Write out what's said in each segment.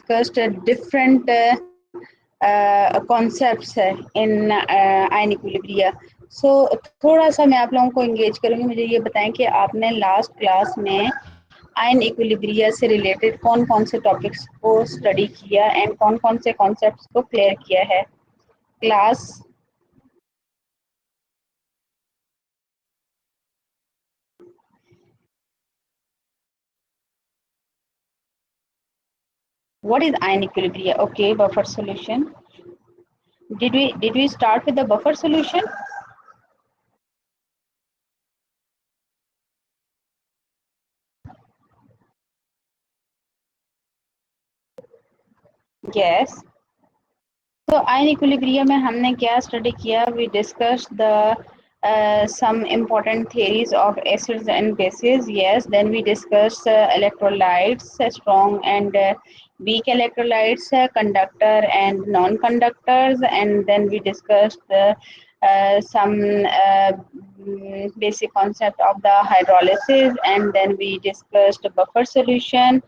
discussed different concepts in ion equilibria. So थोड़ा सा मैं आप लोगों को engage करूँगी. मुझे ये बताएं कि आपने last class में आयन इक्विलिब्रिया से रिलेटेड कौन कौन से टॉपिक्स को स्टडी किया एंड कौन कौन से कॉन्सेप्ट्स को क्लियर किया है. Class what is ion equilibria? Okay, buffer solution. Did we start with the buffer solution? Yes. So ion equilibrium में हमने क्या स्टडी किया? We discussed the some important theories of acids and bases. Yes. Then we discussed electrolytes, strong and weak electrolytes, conductor and non-conductors, and then we discussed some basic concept of the hydrolysis, and then we discussed buffer solution,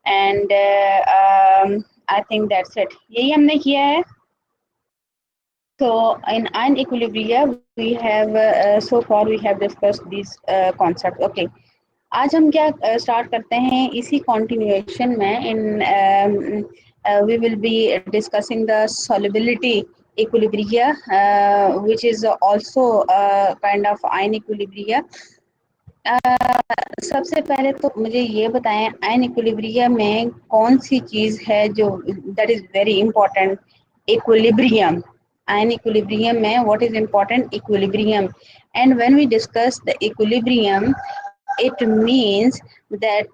and I think that's it. यही हमने किया है. So in ion equilibria, we have so far we have discussed these concepts. Okay. आज हम क्या start करते हैं इसी continuation में we will be discussing the solubility equilibria, which is also kind of ion equilibria. सबसे पहले तो मुझे ये बताएं आयन इक्विलिब्रियम में कौन सी चीज है जो that is very important. Equilibrium. Ion equilibrium में what is important? Equilibrium. And when we discuss the equilibrium, it means that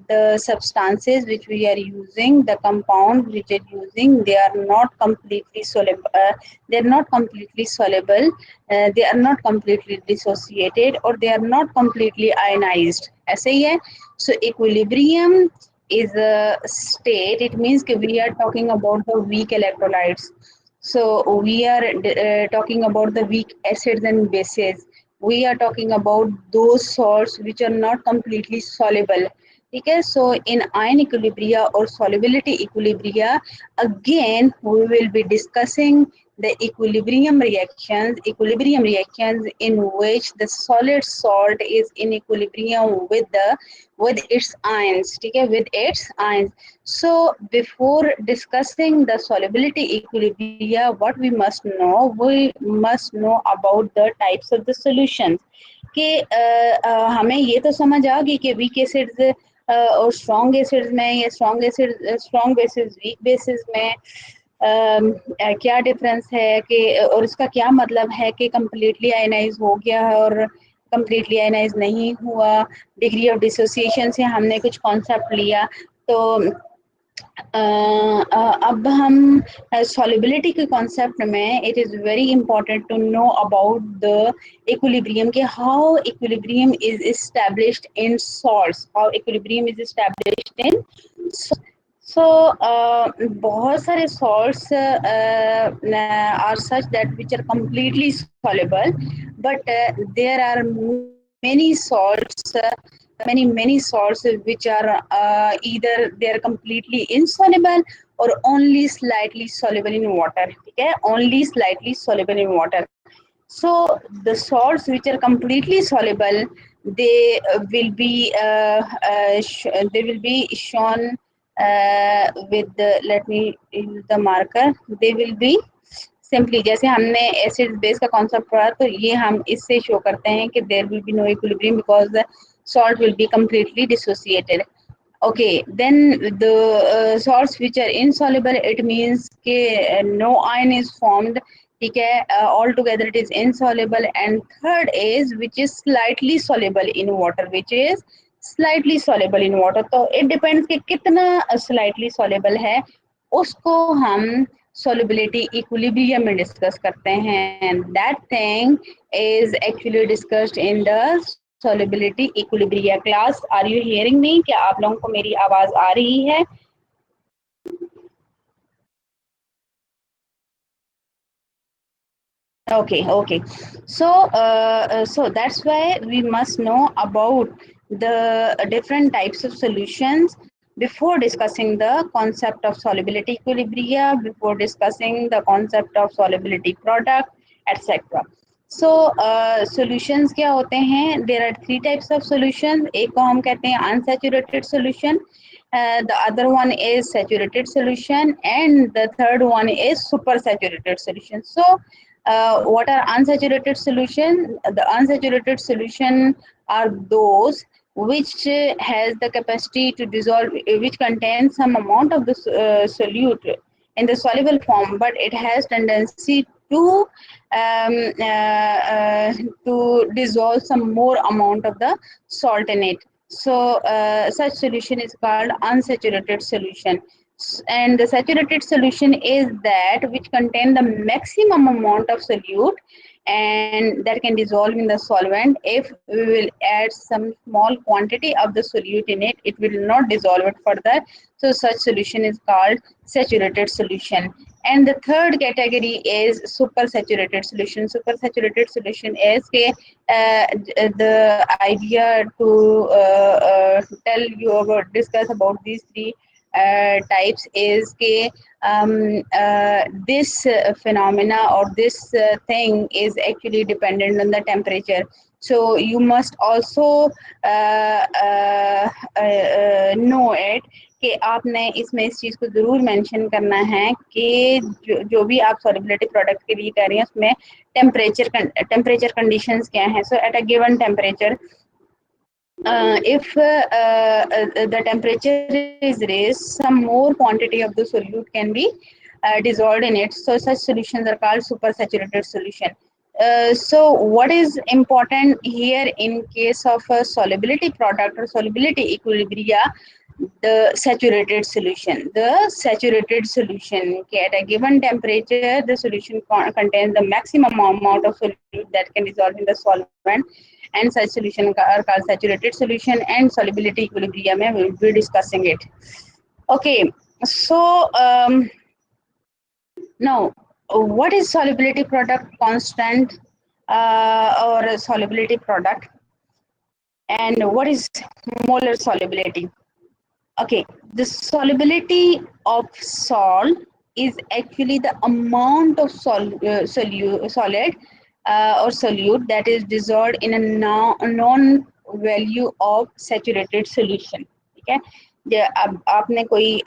the substances which we are using, the compound which are using, they are not completely soluble, they are not completely soluble, they are not completely dissociated, or they are not completely ionized. ऐसे ही है. So equilibrium is a state. It means that we are talking about the weak electrolytes. So we are talking about the weak acids and bases. We are talking about those salts which are not completely soluble. Okay, so in ion equilibria or solubility equilibria, again we will be discussing the equilibrium reactions in which the solid salt is in equilibrium with its ions. Okay, with its ions. So before discussing the solubility equilibria, what we must know about the types of the solutions. कि हमें ये तो समझ आ गई कि weak acids और strong acids में, या स्ट्रॉन्ग बेसिस वीक बेसिस में क्या डिफरेंस है कि और इसका क्या मतलब है कि कम्प्लीटली आयनाइज हो गया है और कम्प्लीटली आयनाइज नहीं हुआ. डिग्री ऑफ डिसोसिएशन से हमने कुछ कॉन्सेप्ट लिया. तो अब हम solubility के कॉन्सेप्ट में it is very important to know about the equilibrium के how equilibrium is established in salts, how equilibrium is established in so बहुत सारे salts are such that which are completely soluble, but there are many salts many salts which are either they are completely insoluble or only slightly soluble in water. Okay, only slightly soluble in water. So the salts which are completely soluble, they will be they will be shown with the, let me use the marker. They will be simply जैसे हमने acid base का concept पढ़ा, तो ये हम इससे show करते हैं कि there will be no equilibrium because the salt will be completely dissociated. Okay, then the salts which are insoluble, it means कि no ion is formed. ठीक है, altogether it is insoluble. And third is which is slightly soluble in water, which is slightly soluble in water. तो it depends कि कितना slightly soluble है, उसको हम solubility equilibrium में डिस्कस करते हैं. That thing is actually discussed in the solubility equilibria class. Are you hearing me? क्या आप लोगों को मेरी आवाज आ रही है? Okay. So that's why we must know about the different types of solutions before discussing the concept of solubility equilibria, before discussing the concept of solubility product, etc. So solutions क्या होते हैं? There are three types of solutions. एक को हम कहते हैं unsaturated solution, the other one is saturated solution, and the third one is supersaturated solution. So what are unsaturated solution? The unsaturated solution are those which has the capacity to dissolve, which contains some amount of the solute in the soluble form, but it has tendency um, uh, uh, to dissolve some more amount of the salt in it. So such solution is called unsaturated solution. And the saturated solution is that which contain the maximum amount of solute and that can dissolve in the solvent. If we will add some small quantity of the solute in it, it will not dissolve it further. So such solution is called saturated solution. And the third category is supersaturated solution. Supersaturated solution is the idea to tell you about, discuss about these three types is this phenomena or this thing is actually dependent on the temperature. So you must also know it कि आपने इसमें इस चीज़ को ज़रूर mention करना है कि जो भी आप सॉलिबिलिटी प्रोडक्ट के लिए कर रही हैं उसमें टेम्परेचर कंडीशंस क्या हैं. So at a given temperature, if the temperature is raised, some more quantity of the solute can be dissolved in it. So such solutions are called supersaturated solution. So what is important here in case of a solubility product or solubility equilibria? The saturated solution. The saturated solution, okay, at a given temperature, the solution contains the maximum amount of solute that can dissolve in the solvent, and such solution are called saturated solution, and solubility equilibrium we will be discussing it. Okay, so now what is solubility product constant or a solubility product, and what is molar solubility? Okay, the solubility of salt is actually the amount of solid or solute that is dissolved in a non value of saturated solution. ठीक है, अब आपने कोई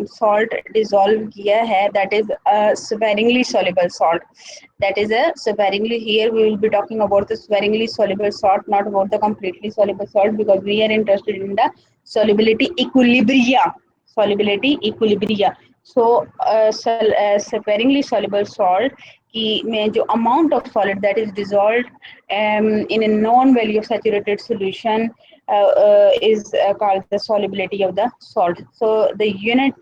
salt dissolve किया है, that is a sparingly soluble salt. That is a sparingly, here we will be talking about the sparingly soluble salt, not about the completely soluble salt, because we are interested in the solubility equilibria. Solubility equilibria. So sparingly soluble salt की में जो amount of solid that is dissolved in a known value of saturated solution is called the solubility of the salt. So the unit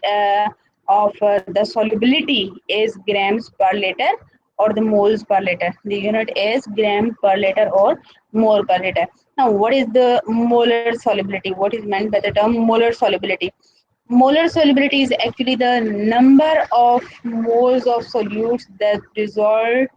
of the solubility is grams per liter or the moles per liter. The unit is gram per liter or mole per liter. Now, what is the molar solubility? What is meant by the term molar solubility? Molar solubility is actually the number of moles of solutes that dissolve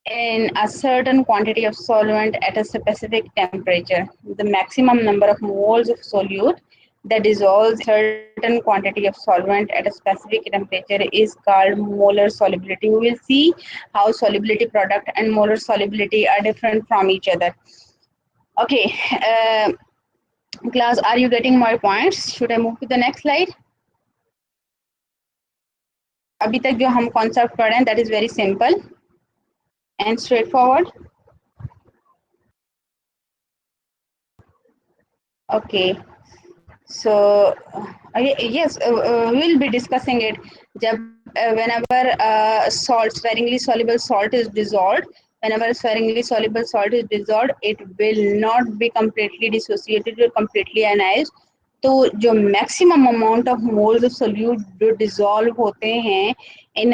in a certain quantity of solvent at a specific temperature. The maximum number of moles of solute that dissolves certain quantity of solvent at a specific temperature is called molar solubility. We will see how solubility product and molar solubility are different from each other. Okay, class, are you getting my points? Should I move to the next slide? अभी तक जो हम concept पढ़े हैं, that is very simple and straightforward. Okay, so yes, we'll be discussing it. Whenever salt, sparingly soluble salt is dissolved, whenever sparingly soluble salt is dissolved, it will not be completely dissociated or completely ionized. तो जो maximum amount of moles of solute जो dissolve होते हैं in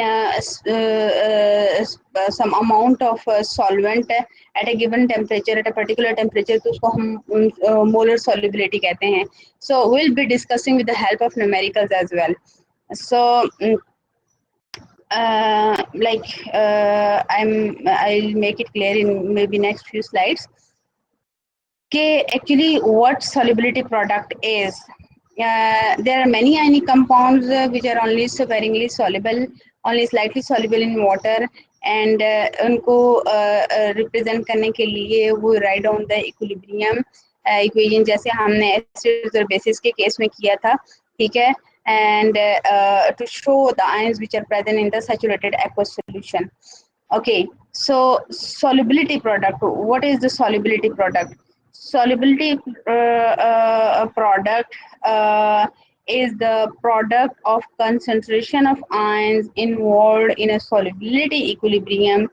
some amount of solvent at a given temperature, at a particular temperature, तो उसको हम molar solubility कहते हैं. So will be discussing with the help of numericals as well. So I'll make it clear in maybe next few slides. Okay, actually what solubility product is. There are many ionic compounds which are only sparingly soluble, only slightly soluble in water, and उनको represent करने के लिए वो write down the equilibrium equation, जैसे हमने acids और bases के case में किया था, ठीक है, and to show the ions which are present in the saturated aqueous solution. Okay, so solubility product. What is the solubility product? Solubility product is the product of concentration of ions involved in a solubility equilibrium,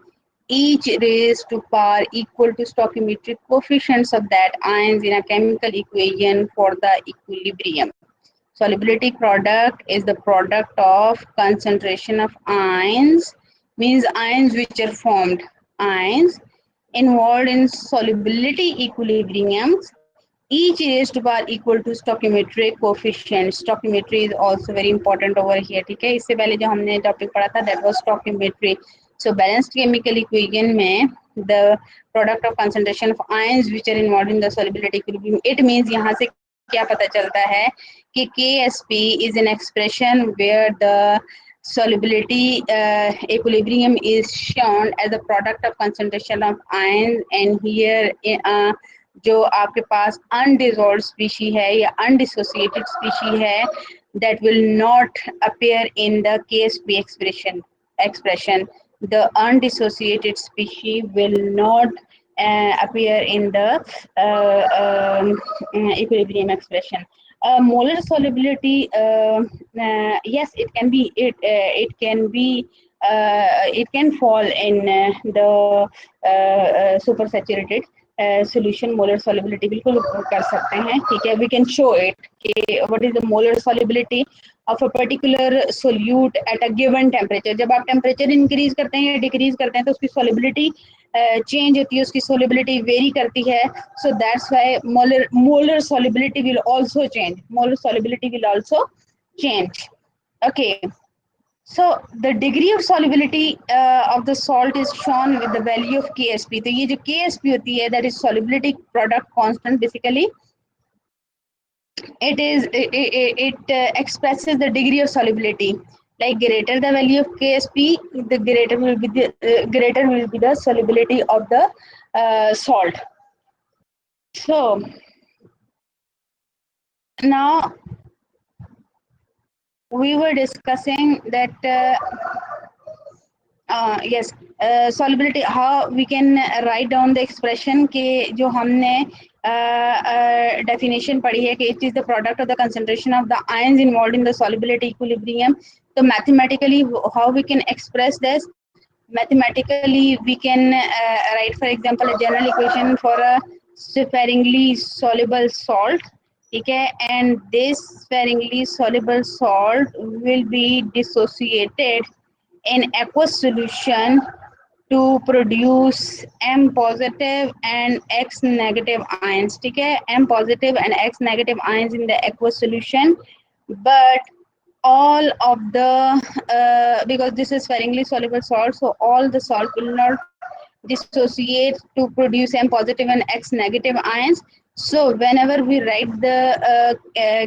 each raised to power equal to stoichiometric coefficients of that ions in a chemical equation for the equilibrium. Solubility product is the product of concentration of ions, means ions which are formed, ions involved in solubility equilibriums, each raised to power equal to stoichiometric coefficient. Stoichiometry is also very important over here, ठीक है, इससे पहले जो हमने topic पढ़ा था that was stoichiometry. So balanced chemical equation में the product of concentration of ions which are involved in the solubility equilibrium, it means यहाँ से क्या पता चलता है कि KSP is an expression where the solubility equilibrium is shown as a product of concentration of ions, and here जो आपके पास undissolved species है या undissociated species है, that will not appear in the KSP expression. The undissociated species will not appear in the equilibrium expression. Molar solubility, yes, it can be, it can fall in the supersaturated solution. Molar solubility बिल्कुल कर सकते हैं, ठीक है, we can show it कि what is the molar solubility of a particular solute at a given temperature. जब आप temperature increase करते हैं या decrease करते हैं तो उसकी solubility change होती है, उसकी solubility vary करती है, so that's why molar solubility will also change. Molar solubility will also change. Okay. So the degree of solubility of the salt is shown with the value of KSP. तो ये जो KSP होती है, that is solubility product constant. Basically, it expresses the degree of solubility. Like greater the value of KSP, the greater will be the solubility of the salt. So now we were discussing that. Yes, solubility, how we can write down the expression के जो हमने definition पढ़ी है कि it is the product of the concentration of the ions involved in the solubility equilibrium. So mathematically, how we can express this? Mathematically, we can write, for example, a general equation for a sparingly soluble salt. Okay, and this sparingly soluble salt will be dissociated in aqueous solution to produce M positive and X negative ions. ठीक है, M positive and X negative ions in the aqueous solution, but all of the because this is sparingly soluble salt, so all the salt will not dissociate to produce M positive and X negative ions. So whenever we write the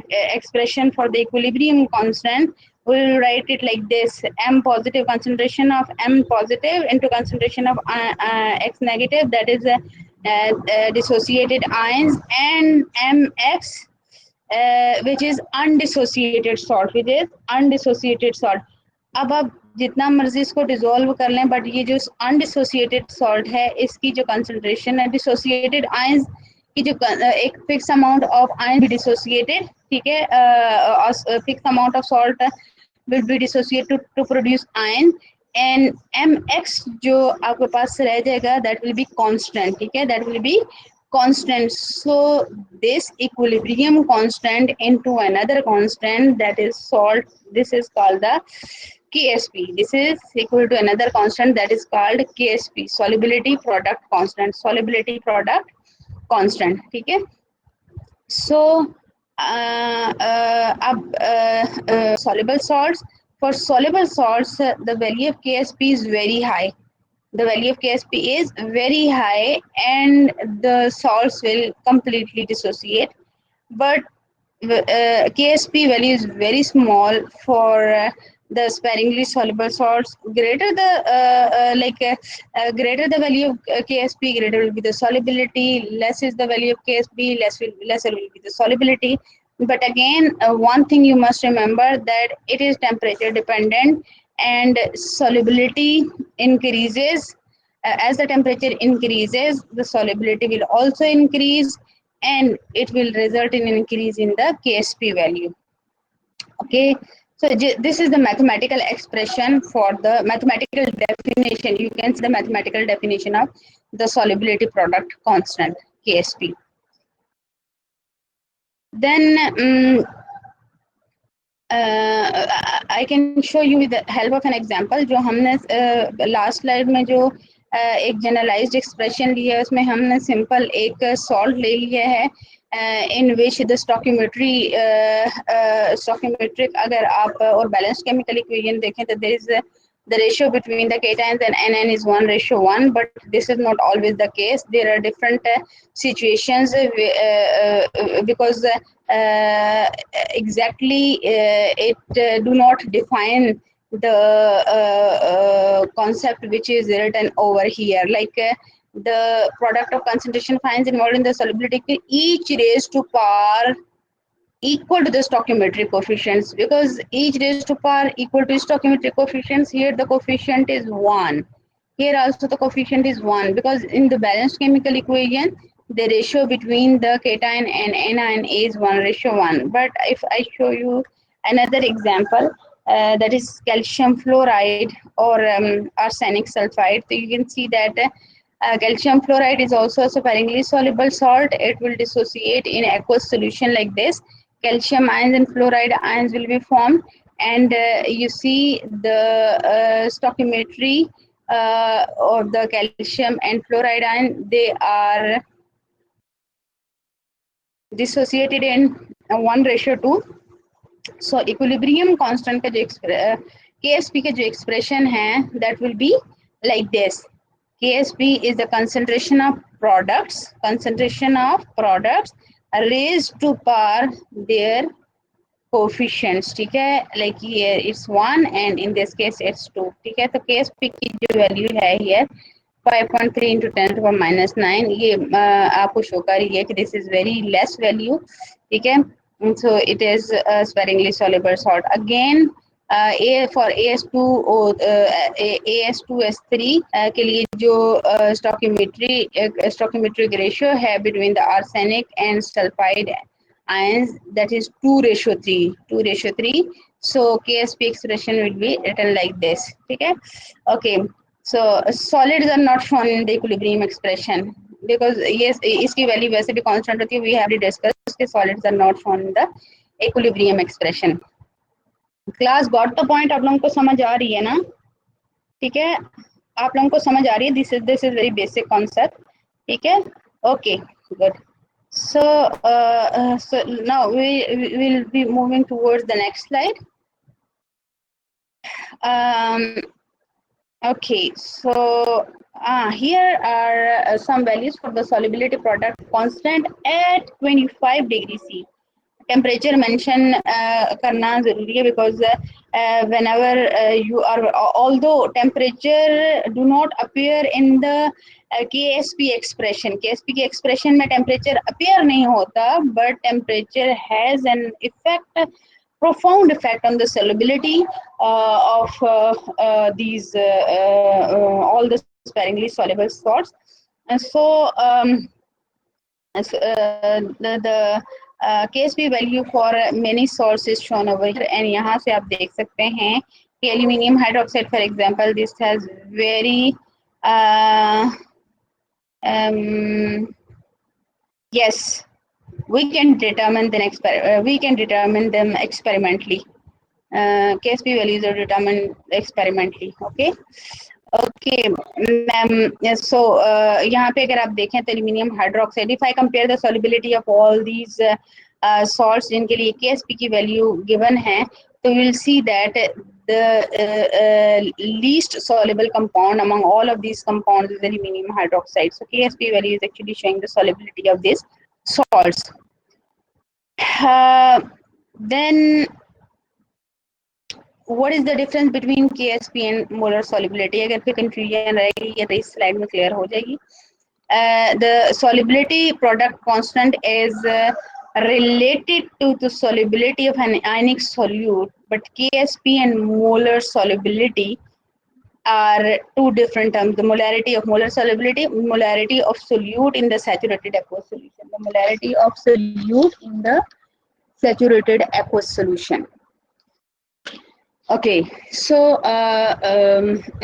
expression for the equilibrium constant, we'll write it like this: M positive, concentration of M positive into concentration of X negative, that is dissociated ions, and Mx which is undissociated salt, अब आप जितना मर्जी इसको dissolve कर लें, but ये जो undissociated salt है, इसकी जो कंसंट्रेशन है, डिसोसिएटेड आयंस की जो एक फिक्स अमाउंट ऑफ आयन भी डिसोसिएटेड, ठीक है, fix amount of salt will be dissociated to produce ion, and mx जो आपके पास रह जाएगा, दैट विल बी कांस्टेंट, ठीक है, that will B constant. So this equilibrium constant into another constant, that is salt, this is called the KSP. This is equal to another constant that is called KSP, solubility product constant. Solubility product constant, ठीक है. So soluble salts, for soluble salts the value of KSP is very high. The value of KSP is very high and the salts will completely dissociate. But KSP value is very small for the sparingly soluble salts. Greater the greater the value of KSP, greater will be the solubility. Less is the value of KSP, lesser will be the solubility. But again, one thing you must remember that it is temperature dependent, and solubility increases as the temperature increases. The solubility will also increase, and it will result in an increase in the KSP value. Okay, so this is the mathematical expression for the mathematical definition. You can see the mathematical definition of the solubility product constant KSP. Then I can show you with the help of an example. जो हमने last slide में जो एक generalized expression ली है, उसमें हमने simple एक salt ले लिया है in which the stoichiometric अगर आप और balanced chemical equation देखें तो there is the ratio between the cations and NN is 1:1, but this is not always the case. There are different situations because exactly it do not define the concept which is written over here, like the product of concentration finds involved in the solubility each raised to power equal to the stoichiometric coefficients, because each raised to power equal to stoichiometric coefficients. Here the coefficient is 1. Here also the coefficient is 1, because in the balanced chemical equation the ratio between the cation and anion is 1:1. But if I show you another example, that is calcium fluoride or arsenic sulfide, so you can see that calcium fluoride is also a sparingly soluble salt. It will dissociate in aqueous solution like this. Calcium ions and fluoride ions will be formed, and you see the stoichiometry of the calcium and fluoride ion, they are dissociated in 1:2. So equilibrium constant का जो KSP के जो expression है, that will be like this. KSP is the concentration of products raised to power their coefficients. ठीक है, like here it's 1 and in this case it's 2. ठीक है, तो KSP की जो value है here 5.3 into 10 to the minus 9, ये आपको शो कर रही है कि this is very less value. ठीक है, so it is sparingly soluble salt. Again for AS2 और AS2S3 के लिए जो stoichiometric ratio है between the arsenic and sulfide ions, that is 2:3. So KSP expression will be written like this. ठीक है, okay. So solids are not shown in the equilibrium expression because yes, इसकी value वैसे भी constant होती है. We have discussed कि solids are not shown in the equilibrium expression. Class got the point? आप लोगों को समझ आ रही है ना? ठीक है, आप लोगों को समझ आ रही है? This is very basic concept. ठीक है, okay, good. So now we will be moving towards the next slide. Okay, so here are some values for the solubility product constant at 25 degrees C. Temperature mention करना जरूरी है because whenever you are, although temperature do not appear in the KSP expression. KSP की expression में temperature appear नहीं होता, but temperature has an effect, profound effect on the solubility of these all the sparingly soluble salts. And so the KSP value for many salts is shown over here, and यहाँ से आप देख सकते हैं कि aluminium hydroxide, for example, this has very yes, we can determine them experimentally. KSP values are determined experimentally. Okay. Okay, so यहाँ पे अगर आप देखें तो aluminium hydroxide, if I compare the solubility of all these salts जिनके लिए KSP की value given है, तो you will see that the least soluble compound among all of these compounds is aluminium hydroxide. So KSP value is actually showing the solubility of these salts. Then what is the difference between KSP and molar solubility? अगर फिर confusion रहेगी ये तो इस slide में clear हो जाएगी. The solubility product constant is related to the solubility of an ionic solute, but KSP and molar solubility are two different terms. The molarity of molar solubility, molarity of solute in the saturated aqueous solution. The molarity of solute in the saturated aqueous solution. Okay, so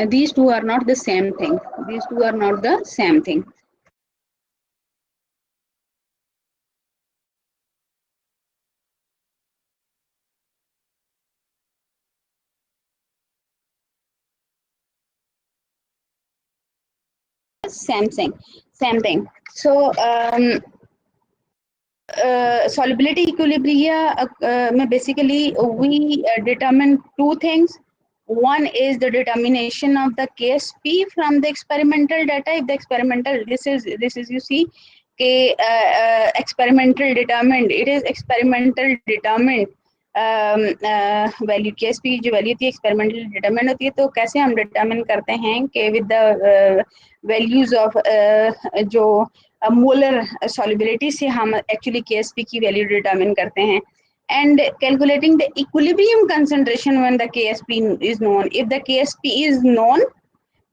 these two are not the same thing. These two are not the same thing. Same thing, same thing. So solubility equilibria basically we determine two things. One is the determination of the KSP from the experimental data. If the experimental, this is you see, experimental determined. It is experimental determined value KSP की जो value थी experimentally determine होती है. तो कैसे हम determine करते हैं कि विद द वैल्यूज ऑफ जो मोलर solubility से हम एक्चुअली KSP की वैल्यू डिटरमिन करते हैं. And calculating the equilibrium concentration when the KSP is known. If the KSP is known,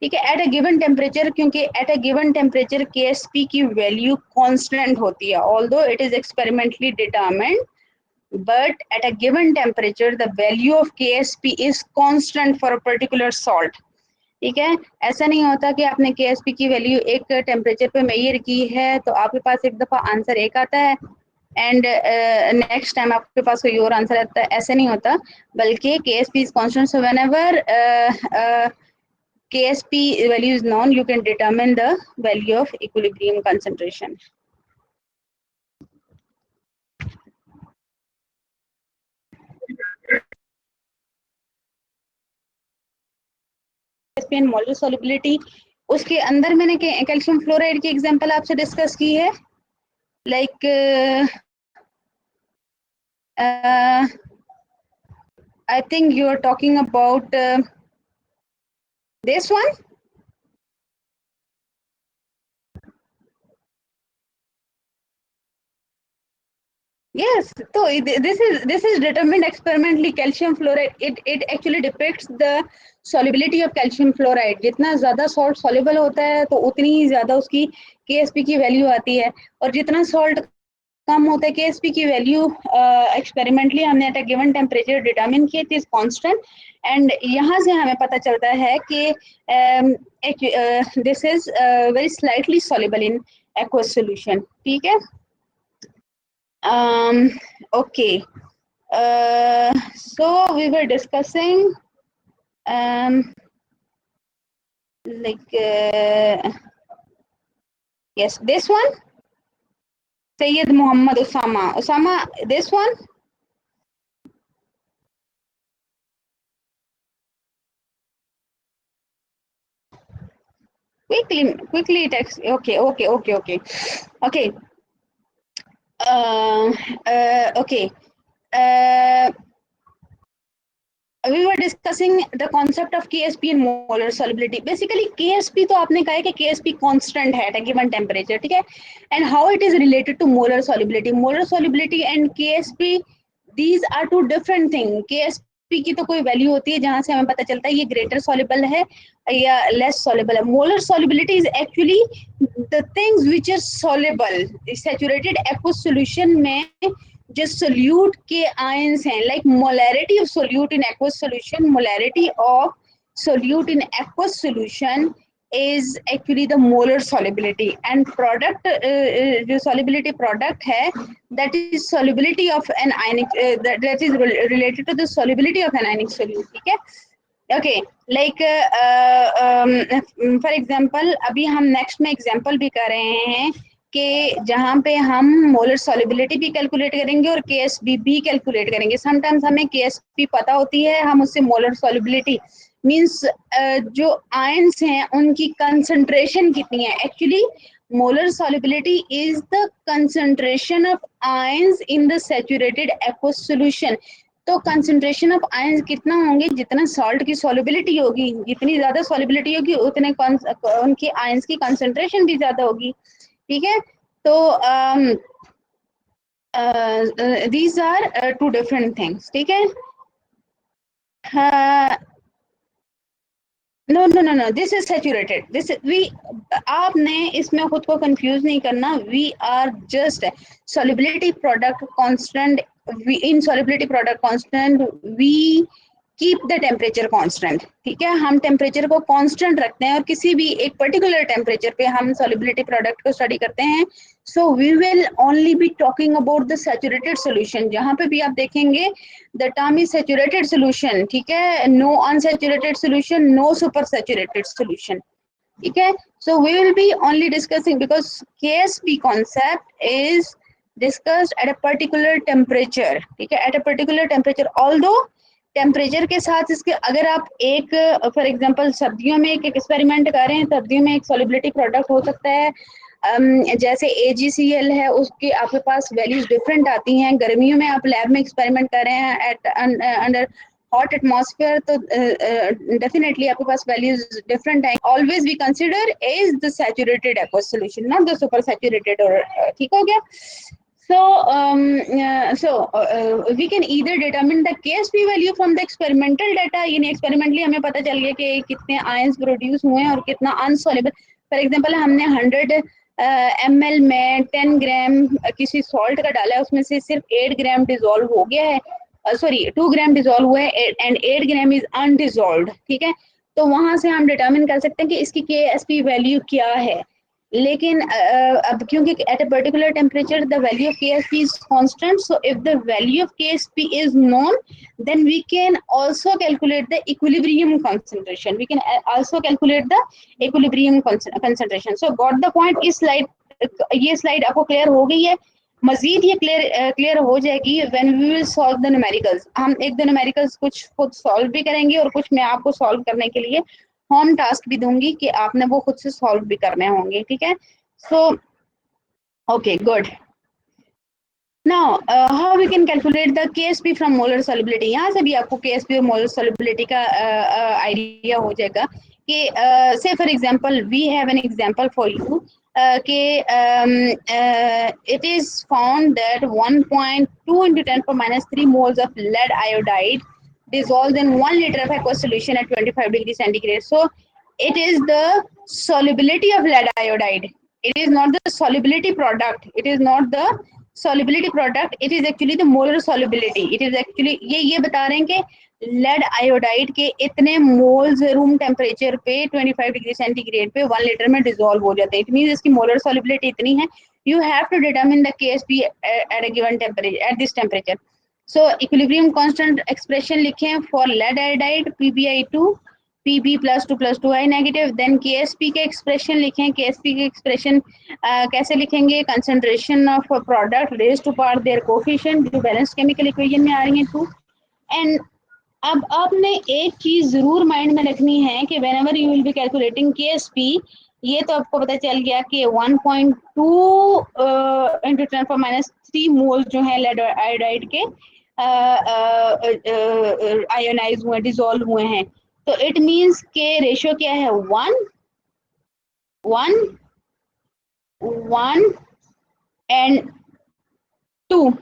ठीक है, एट अ गिवन टेम्परेचर, क्योंकि eight a given temperature KSP की वैल्यू कांस्टेंट होती है, although it is experimentally determined, but at a given temperature the value of KSP is constant for a particular salt. ठीक है, ऐसा नहीं होता कि आपने KSP की वैल्यू एक टेम्परेचर पे मेजर की है तो आपके पास एक दफा आंसर एक आता है एंड नेक्स्ट टाइम आपके पास कोई और आंसर आता है. ऐसा नहीं होता, बल्कि KSP is constant. So whenever KSP value is known, you can determine the value of equilibrium concentration. KSP and molar solubility, उसके अंदर मैंने कैल्शियम फ्लोराइड की एग्जांपल आपसे डिस्कस की है. Like I think you are talking about this one. Yes, so this is determined experimentally. Calcium fluoride, it actually depicts the solubility of calcium fluoride. जितना ज़्यादा salt soluble होता है तो उतनी ही ज़्यादा उसकी KSP की वैल्यू आती है, और जितना salt कम होता है KSP की वैल्यू एक्सपेरिमेंटली हमने eight a given temperature determine की थी कांस्टेंट. एंड यहाँ से हमें पता चलता है कि this is very slightly soluble in aqueous solution. ठीक है. Okay, so we were discussing like yes, this one, Sayyid Muhammad Osama, this one. Quickly text. Okay. Okay. Okay. We were discussing the concept of KSP and molar solubility. Basically KSP तो आपने कहा है कि KSP constant है at a given temperature, ठीक है, and how it is related to molar solubility. Molar solubility and KSP, these are two different things. KSP की तो कोई वैल्यू होती है जहां से हमें पता चलता है ये ग्रेटर soluble है या लेस soluble है. Molar solubility is actually the things which are soluble. Saturated aqueous solution में जो सोल्यूट के आयंस हैं, like molarity of solute in aqueous solution, molarity of solute in aqueous solution is actually the molar solubility, and product जो solubility product है that is solubility of an ionic that is related to the solubility of an ionic solute. ठीक है. Okay, like for example अभी हम next में example भी कर रहे हैं कि जहाँ पे हम मोलर सॉल्युबिलिटी भी कैलकुलेट करेंगे और KSP भी कैलकुलेट करेंगे. समटाइम्स हमें KSP पता होती है, हम उससे मोलर सॉल्युबिलिटी मींस जो आयंस हैं उनकी कंसंट्रेशन कितनी है. Actually molar solubility is the concentration of ions in the saturated aqueous solution. तो कंसंट्रेशन ऑफ आयंस कितना होंगे, जितना सॉल्ट की सॉल्युबिलिटी होगी, जितनी ज्यादा सॉल्युबिलिटी होगी उतने उनकी आयंस की कंसंट्रेशन भी ज्यादा होगी, ठीक है। तो these are two different things, ठीक है। No no no no, this is saturated, this we, आपने इसमें खुद को कंफ्यूज नहीं करना, we are just solubility product constant, we in solubility product constant we keep the temperature constant, ठीक है। हम टेम्परेचर को कांस्टेंट रखते हैं और किसी भी एक पर्टिकुलर टेम्परेचर पे हम सॉल्युबिलिटी प्रोडक्ट को स्टडी करते हैं। So we will only be talking about the saturated solution, जहां पे भी आप देखेंगे the term is saturated solution, ठीक है, no unsaturated solution, no super saturated solution, ठीक है। So we will be only discussing because KSP concept is discussed at a particular temperature, ठीक है, at a particular temperature, although temperature के साथ इसके अगर आप एक फॉर एग्जांपल सर्दियों में एक एक्सपेरिमेंट कर रहे हैं, सर्दियों में एक सॉल्युबिलिटी प्रोडक्ट हो सकता है जैसे AgCl है, उसके आपके पास वैल्यूज डिफरेंट आती हैं। गर्मियों में आप लैब में एक्सपेरिमेंट कर रहे हैं एट अंडर हॉट एटमॉस्फेयर, तो डेफिनेटली आपके पास वैल्यूज डिफरेंट है। Always we consider is the saturated aqueous solution, not the super saturated, और ठीक हो गया। We can either determine the KSP value from the experimental data, यानी एक्सपेरिमेंटली हमें पता चल गया कि कितने आयंस प्रोड्यूस हुए हैं और कितना अनसॉल्युबल। फॉर एग्जांपल हमने 100 ml में 10 ग्राम किसी सॉल्ट का डाला है, उसमें से सिर्फ 8 ग्राम डिजोल्व हो गया है, सॉरी 2 ग्राम डिजोल्व हुआ है एंड 8 ग्राम इज अनडिजोल्व्ड, ठीक है। तो वहां से हम डिटरमिन कर सकते हैं कि इसकी KSP वैल्यू क्या है। लेकिन अब क्योंकि at a particular temperature the value of KSP is constant, so if the value of KSP is known, then we can also calculate the equilibrium concentration, we can also calculate the equilibrium concentration. So got the point? इस slide, ये slide आपको clear हो गई है? मजीद ये clear हो जाएगी when we will solve the numericals. हम एक दो न्यूमेरिकल्स कुछ खुद सॉल्व भी करेंगे और कुछ मैं आपको सॉल्व करने के लिए होम टास्क भी दूंगी कि आपने वो खुद से सॉल्व भी करने होंगे, ठीक है। So okay good. Now how we can calculate the KSP from molar solubility. यहाँ से भी आपको KSP और मोलर सॉल्युबिलिटी का आइडिया हो जाएगा कि से for example we have an example for you कि it is found that 1.2 into 10 power minus 3 moles of lead iodide dissolved in 1 liter of aqueous solution at 25 degrees centigrade. So it is the solubility of lead iodide. It is not the solubility product. It is not the solubility product. It is actually the molar solubility. It is actually ये बता रहे हैं कि lead iodide के इतने moles room temperature पे 25 degree centigrade पे 1 litre में डिसॉल्व हो जाते हैं। इट मींस इसकी मोलर सॉल्युबिलिटी इतनी है। You have to determine the KSP at a given temperature, at this temperature. So equilibrium constant expression लिखें for lead iodide PbI2 Pb +2 + 2i negative. Then KSP के expression लिखें। KSP के expression कैसे लिखेंगे? Concentration of product raise to power their coefficient, जो balance chemical equation में आ रही है 2। एंड अब आपने एक चीज जरूर माइंड में रखनी है कि whenever you will be calculating KSP, ये तो आपको पता चल गया कि 1.2 इंटू 10⁻³ मोल जो है लेड आयोडाइड के आयोनाइज हुए, डिसॉल्व हुए हैं। तो इट मींस के रेशियो क्या है? 1 1 1 and 2.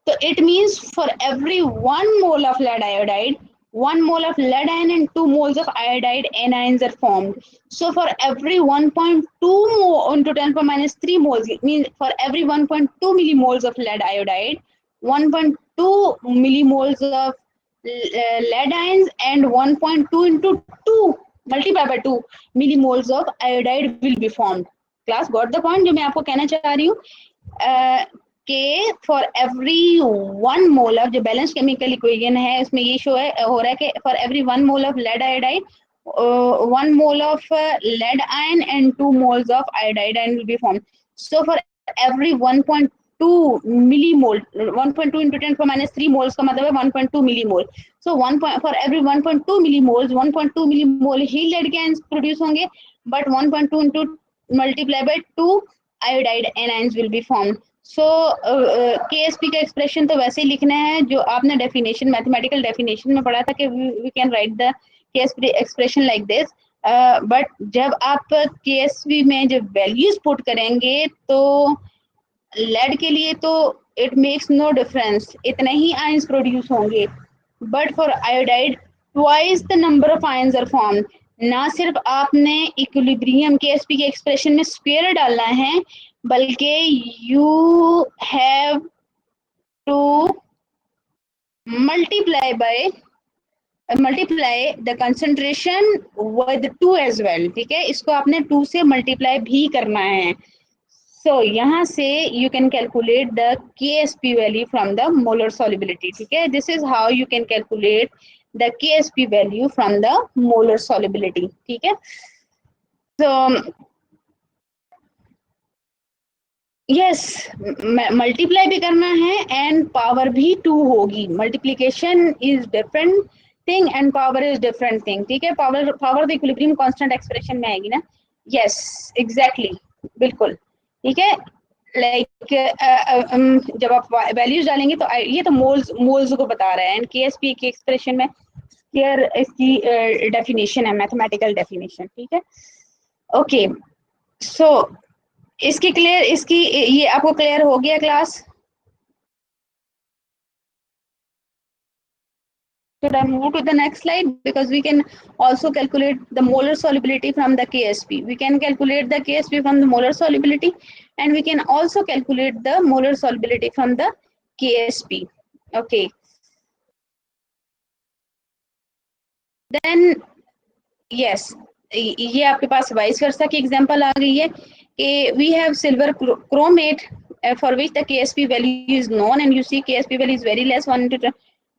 So it means for every 1 mole of lead iodide, 1 mole of lead ion and 2 moles of iodide anions are formed. So for every 1.2 mole into 10⁻³ moles, it means for every 1.2 millimoles of lead iodide, 1.2 millimoles of lead ions and 1.2 into 2 multiplied by 2 millimoles of iodide will be formed. Class got the point? जो मैं आपको कहना चाह रही हूँ कि for every 1 mole of, जो balance chemical equation है उसमें ये शो है हो रहा है कि for every 1 mole of lead iodide 1 mole of lead ion and 2 moles of iodide ion will be form. So for every 1.2 millimole, 1.2 into 10⁻³ moles का मतलब है 1.2 millimole. So for every 1.2 millimoles 1.2 millimole ही lead के ions produce होंगे, but 1.2 into multiply by 2 iodide anions will be formed. So KSP का expression तो वैसे ही लिखना है जो आपने डेफिनेशन मैथमेटिकल डेफिनेशन में पढ़ा था कि we can write the KSP expression like this, but जब आप KSP में जब वैल्यूज पुट करेंगे तो लेड के लिए तो इट मेक्स नो डिफरेंस, इतने ही आयंस प्रोड्यूस होंगे, but for iodide twice the number of ions are formed. ना सिर्फ आपने इक्विलिब्रियम के एसपी के एक्सप्रेशन में स्क्वायर डालना है, बल्कि you have to multiply by multiply the concentration with two as well, ठीक है, इसको आपने टू से मल्टीप्लाई भी करना है। So यहाँ से you can calculate the KSP value from the molar solubility, ठीक है, this is how you can calculate the KSP value from the molar solubility, ठीक है। So yes, मल्टीप्लाई भी करना है एंड पावर भी टू होगी, multiplication is different thing and power is different thing, ठीक है, power power the equilibrium constant expression में आएगी ना, यस एग्जैक्टली, बिल्कुल, ठीक है। लाइक जब आप वैल्यूज डालेंगे तो ये तो मोल्स मोल्स को बता रहा है, एंड केएसपी की एक्सप्रेशन में क्लियर इसकी डेफिनेशन है, मैथमेटिकल डेफिनेशन, ठीक है। ओके, सो इसकी क्लियर, इसकी ये आपको क्लियर हो गया class? Should I move to the next slide? Because we can also calculate the molar solubility from the KSP. We can calculate the KSP from the molar solubility, and we can also calculate the molar solubility from the KSP. Okay. Then yes, ये आपके पास vice versa की example आ गई है कि we have silver chromate for which the KSP value is known, and you see KSP value is very less,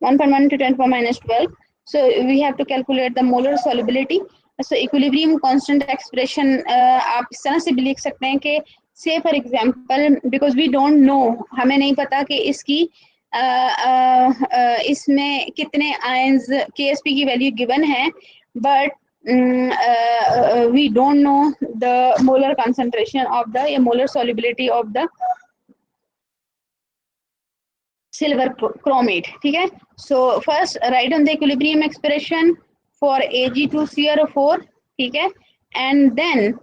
1.1 to 10 power minus 12. So we have to calculate the molar solubility. So equilibrium constant expression आप इस तरह से भी लिख सकते हैं कि say for example, because we don't know, हमें नहीं पता कि इसकी इसमें कितने आयंस KSP की वैल्यू गिवन है, but we don't know the molar concentration of the molar solubility of the silver chromate, ठीक है। So first write on the equilibrium expression for Ag2CrO4, ठीक है, and then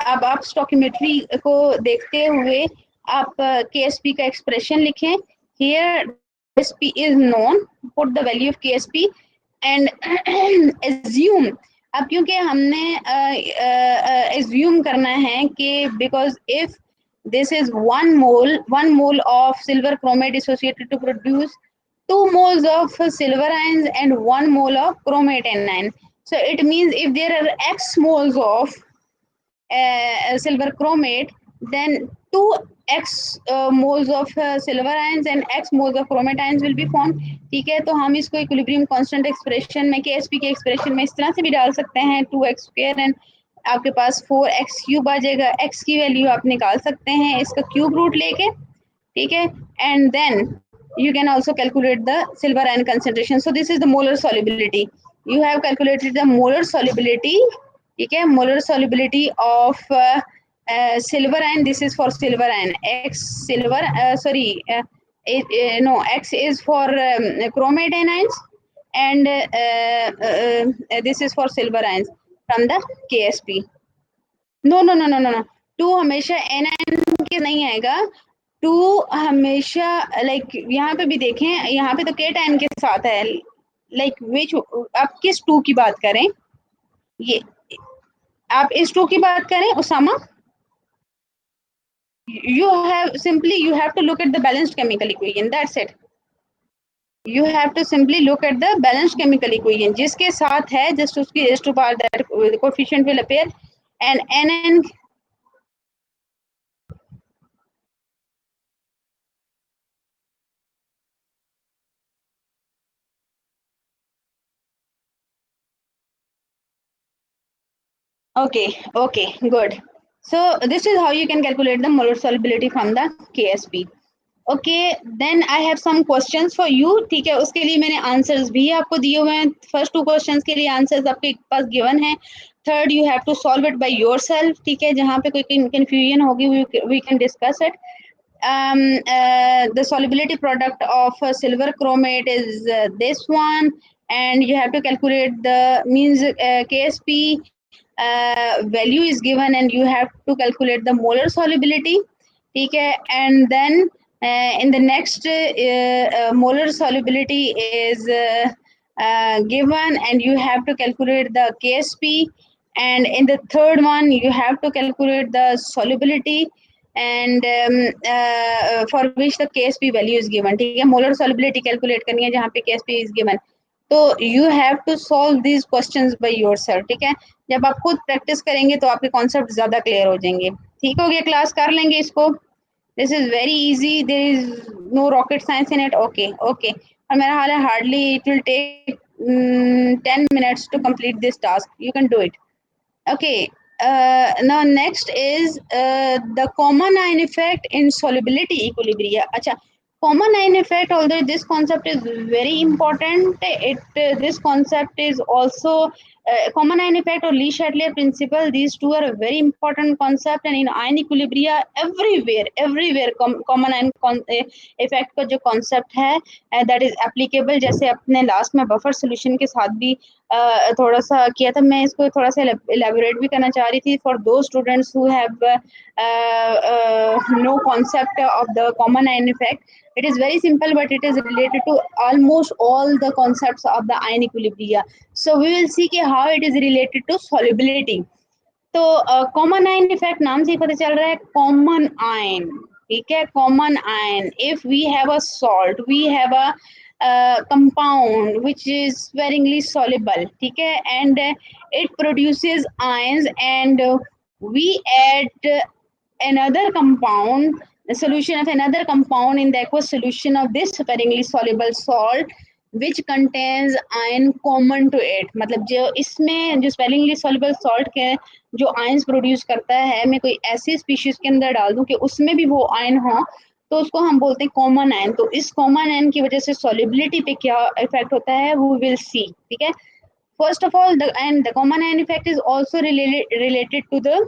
अब आप स्टोकियोमेट्री को देखते हुए आप KSP का एक्सप्रेशन लिखें। Here KSP is known, put the value of KSP and assume, अब क्योंकि हमने assume करना है कि because if this is 1 mole of silver chromate associated to produce 2 moles of silver ions and 1 mole of chromate anion. So it means if there are X moles of silver chromate, then 2x moles of silver ions and x moles of chromate ions will be formed, ठीक है। तो हम इसको equilibrium constant expression में KSP के expression में इस तरह से भी डाल सकते हैं, 2x स्क्वायर एंड आपके पास 4x क्यूब आ जाएगा, x की वैल्यू आप निकाल सकते हैं इसका क्यूब रूट लेके, ठीक है, and then you can also calculate the silver ion concentration. So this is the molar solubility. You have calculated the molar solubility, ठीक है, molar solubility of silver ion. This is for silver ion, x silver no, x is for chromate anions, and this is for silver ions from the KSP. No no no no no no, two हमेशा n के नहीं आएगा, to हमेशा like यहाँ पे भी देखें, यहाँ पे तो केट एन के साथ है, लाइक विच, आप किस टू की बात करें, ये आप इस टू की बात करें Usama, you have to look at the balanced chemical equation, that's it. You have to simply look at the balanced chemical equation, जिसके साथ है just उसकी raised to power that coefficient will appear, and nn okay, good. So this is how you can calculate the molar solubility from the KSP. Okay, then I have some questions for you, ठीक है, उसके लिए मैंने answers भी आपको दिए हुए हैं। फर्स्ट 2 क्वेश्चंस के लिए आंसर्स आपके पास गिवन है, third you have to solve it by yourself, ठीक है, जहाँ पे कोई कंफ्यूजन होगी we can discuss it. The solubility product of silver chromate is this one, and you have to calculate the means KSP value is given, and you have to calculate the molar solubility, ठीक है, and then in the next molar solubility is given, and you have to calculate the KSP, and in the third one you have to calculate the solubility, and for which the KSP value is given, ठीक है, molar solubility calculate करनी है जहाँ पे KSP is given। तो you have to solve these questions by yourself, ठीक है, जब आप खुद प्रैक्टिस करेंगे तो आपके कॉन्सेप्ट ज्यादा क्लियर हो जाएंगे। ठीक हो गया, क्लास कर लेंगे इसको। This is very easy, there is no rocket science in it. Okay okay, और मेरा हाल है hardly it will take 10 minutes to complete this task, you can do it। Okay, now next is the common ion effect in solubility equilibria। अच्छा, common ion effect, although this concept is very important, it this concept is also common ion effect or Le-Chatelier principle, these two are a very important concept, and in ion equilibria everywhere common ion effect का जो concept है that is applicable। जैसे अपने last में buffer solution के साथ भी थोड़ा सा किया था, मैं इसको थोड़ा सा elaborate भी करना चाह रही थी for those students who have no concept of the common ion effect। It is very simple, but it is related to almost all the concepts of the ion equilibria। So we will see कि how it is related to solubility। तो common ion effect नाम से ही पता चल रहा है, common ion, ठीक है, common ion, if we have a salt, we have a compound which is sparingly soluble, ठीक है, and it produces ions, and we add another compound, the solution of another compound in the aqueous solution of this sparingly soluble salt which contains ion common to it। मतलब जो इसमें जो sparingly soluble salt के जो ions produce करता है, मैं कोई ऐसी स्पीशीज के अंदर डाल दूं कि उसमें भी वो आयन हो, तो उसको हम बोलते हैं कॉमन आयन। तो इस कॉमन आयन की वजह से सॉल्युबिलिटी पे क्या इफेक्ट होता है वो विल सी, ठीक है। First of all the common ion effect is also related to the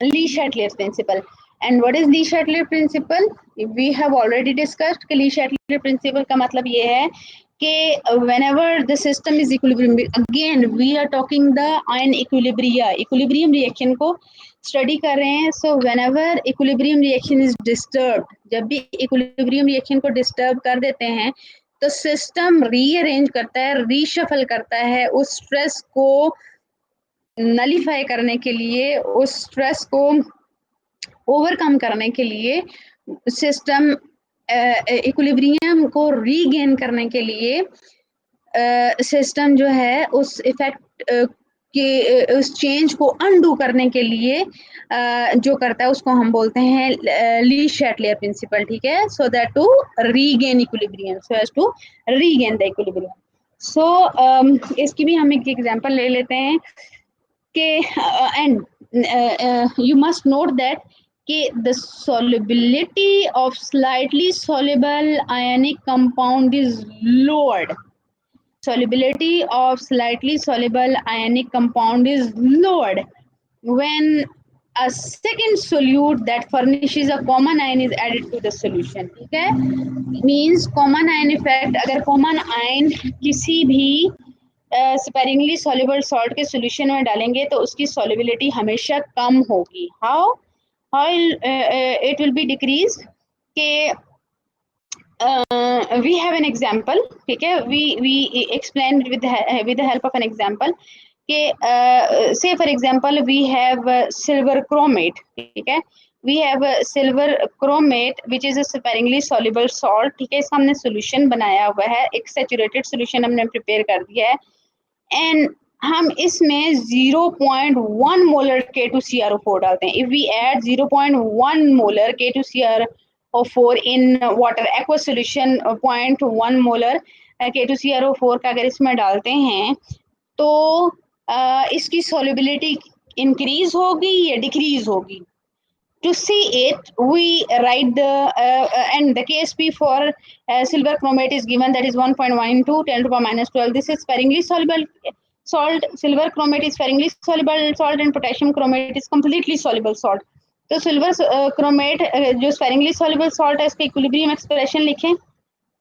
Le-Chatelier principle। And what is Le-Chatelier principle? We have already discussed कि Le-Chatelier principle का मतलब ये है कि whenever the system is equilibrium, again we are talking the ion equilibria, equilibrium reaction को study कर रहे हैं। सो whenever equilibrium reaction is disturbed, जब भी equilibrium reaction को डिस्टर्ब कर देते हैं तो सिस्टम रीअरेंज करता है, रीशफल करता है, उस स्ट्रेस को नलीफाई करने के लिए, उस स्ट्रेस को ओवरकम करने के लिए, सिस्टम इक्विलिब्रियम को रीगेन करने के लिए सिस्टम जो है उस इफेक्ट के उस चेंज को अनडू करने के लिए जो करता है उसको हम बोलते हैं ली-शैटलियर प्रिंसिपल, ठीक है। So that to regain equilibrium, so as to regain the equilibrium. So इसकी भी हम एक एग्जांपल ले लेते हैं कि and you must note that कि the solubility of slightly soluble ionic compound is lowered, solubility of slightly soluble ionic compound is lowered when a second solute that furnishes a common ion is added to the solution, ठीक है। means common ion effect, अगर common ion किसी भी sparingly soluble salt के solution में डालेंगे तो उसकी सॉल्युबिलिटी हमेशा कम होगी। How how it will be decrease के we have an example, ठीक है, we explain with the help of an example कि say for example we have silver chromate, ठीक है, we have silver chromate which is a sparingly soluble salt, ठीक है, इसका हमने solution बनाया हुआ है, एक saturated solution हमने prepare कर दिया है, एंड हम इसमें 0.1 मोलर K2CrO4 डालते हैं। If we add 0.1 molar K2CrO4 in water aqua solution, 0.1 molar K2CrO4 का अगर इसमें डालते हैं तो इसकी सॉल्युबिलिटी इंक्रीज होगी या डिक्रीज होगी? to see it, we write the and the KSP for silver chromate is given, that is 1.1 to 10 to the power minus 12. This is sparingly soluble salt. Silver chromate is sparingly soluble salt, and potassium chromate is completely soluble salt. तो silver chromate जो sparingly soluble salt है, इसका equilibrium expression लिखें.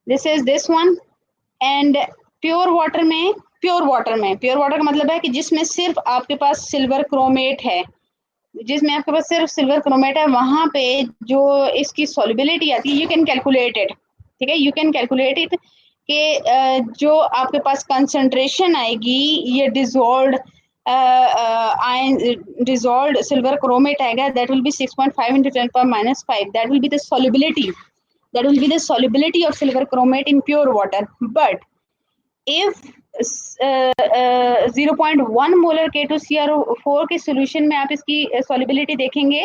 This is this one. And pure water में, pure water का मतलब है कि जिसमें सिर्फ आपके पास सिल्वर क्रोमेट है, जिसमें आपके पास सिर्फ सिल्वर क्रोमेट है, वहां पे जो इसकी सॉल्युबिलिटी आती है, यू कैन कैलकुलेट इट. ठीक है, यू कैन कैलकुलेट इट कि जो आपके पास कंसंट्रेशन आएगी, ये dissolve ion dissolve silver chromate आएगा, that will be 6.5 into 10 power minus 5. That will be the solubility, that will be the solubility of silver chromate in pure water. But if 0.1 molar K2CrO4 के solution में आप इसकी solubility देखेंगे,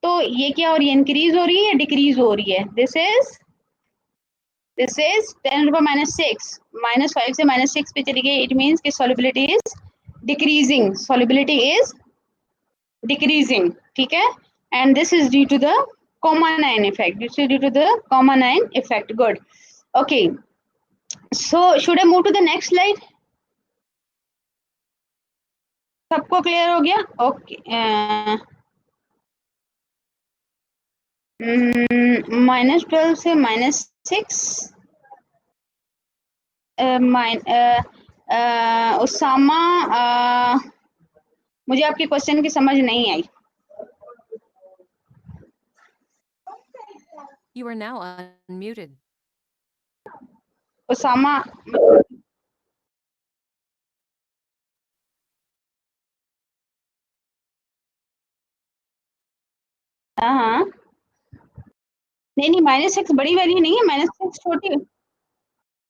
तो ये क्या हो रही है, इंक्रीज हो रही है या डिक्रीज हो रही है. This is 10 to the minus 6, -5 से -6 पे चली गई. इट मीन्स कि solubility is decreasing, solubility is decreasing. ठीक है, and this is due to the common ion effect. This is due to the common ion effect. Good. Okay. So should I move to the next slide? सबको clear हो गया? Okay. -12 से -6. उसामा, मुझे आपके question की समझ नहीं आई. You are now unmuted. Usama, हाँ, नहीं, -6 बड़ी वैल्यू नहीं है, -6 छोटी,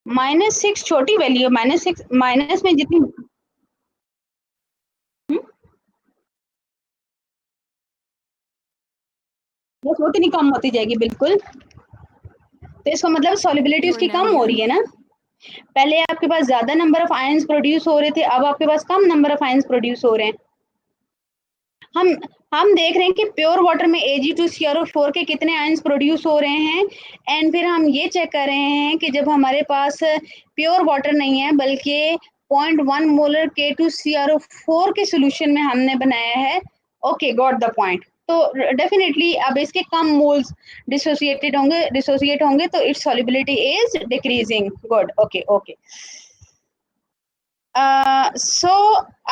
-6 छोटी वैल्यू है. -6 माइनस में जितनी बस उतनी कम होती जाएगी. बिल्कुल. तो इसका मतलब सॉल्युबिलिटी उसकी कम हो रही है ना. पहले आपके पास ज्यादा नंबर ऑफ आयंस प्रोड्यूस हो रहे थे, अब आपके पास कम नंबर ऑफ आयंस प्रोड्यूस हो रहे हैं. हम देख रहे हैं कि प्योर वाटर में Ag2CrO4 के कितने आयंस प्रोड्यूस हो रहे हैं, एंड फिर हम ये चेक कर रहे हैं कि जब हमारे पास प्योर वाटर नहीं है बल्कि 0.1 मोलर K2CrO4 के सोल्यूशन में हमने बनाया है. Okay, got the point. तो डेफिनेटली अब इसके कम मोल्स डिसोसिएट होंगे तो its solubility is decreasing. Good. Okay okay. So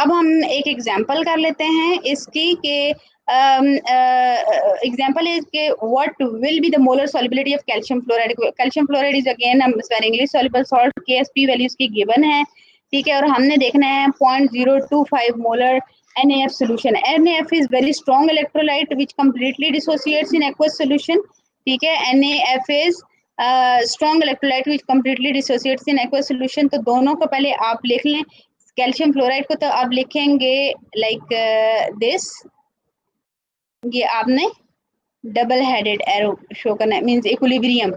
अब हम एक एग्जांपल कर लेते हैं इसकी कि एग्जांपल इज के what will be the molar solubility of calcium fluoride. Calcium fluoride is again sparingly soluble salt. KSP values की गिवन है. ठीक है, और हमने देखना है 0.025 molar NaF solution. NaF is very strong electrolyte which completely dissociates in aqueous solution. ठीक है, NaF is strong electrolyte which completely dissociates in aqueous solution. तो दोनों को पहले आप लिख लें. कैल्शियम फ्लोराइड को तो आप लिखेंगे लाइक दिस. ये आपने डबल हेडेड एरो शो करना है, मींस इक्विलिब्रियम.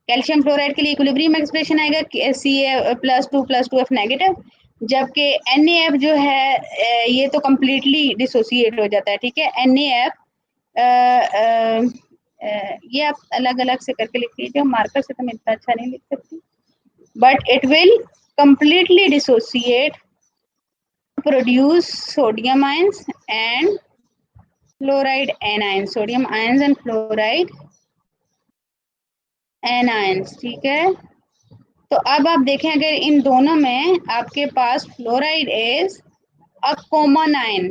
कैल्शियम फ्लोराइड के लिए इक्विलिब्रियम एक्सप्रेशन आएगा Ca+2+2F नेगेटिव, जबकि NaF जो है ये तो कम्प्लीटली डिसोसिएट हो जाता है. ठीक है, NaF ये आप अलग अलग से करके लिख लीजिए, मार्कर से तो मैं इतना अच्छा नहीं लिख सकती. But it will completely dissociate, produce sodium ions and fluoride anions. sodium ions and fluoride anions. ठीक है, तो अब आप देखें अगर इन दोनों में आपके पास fluoride is a common ion.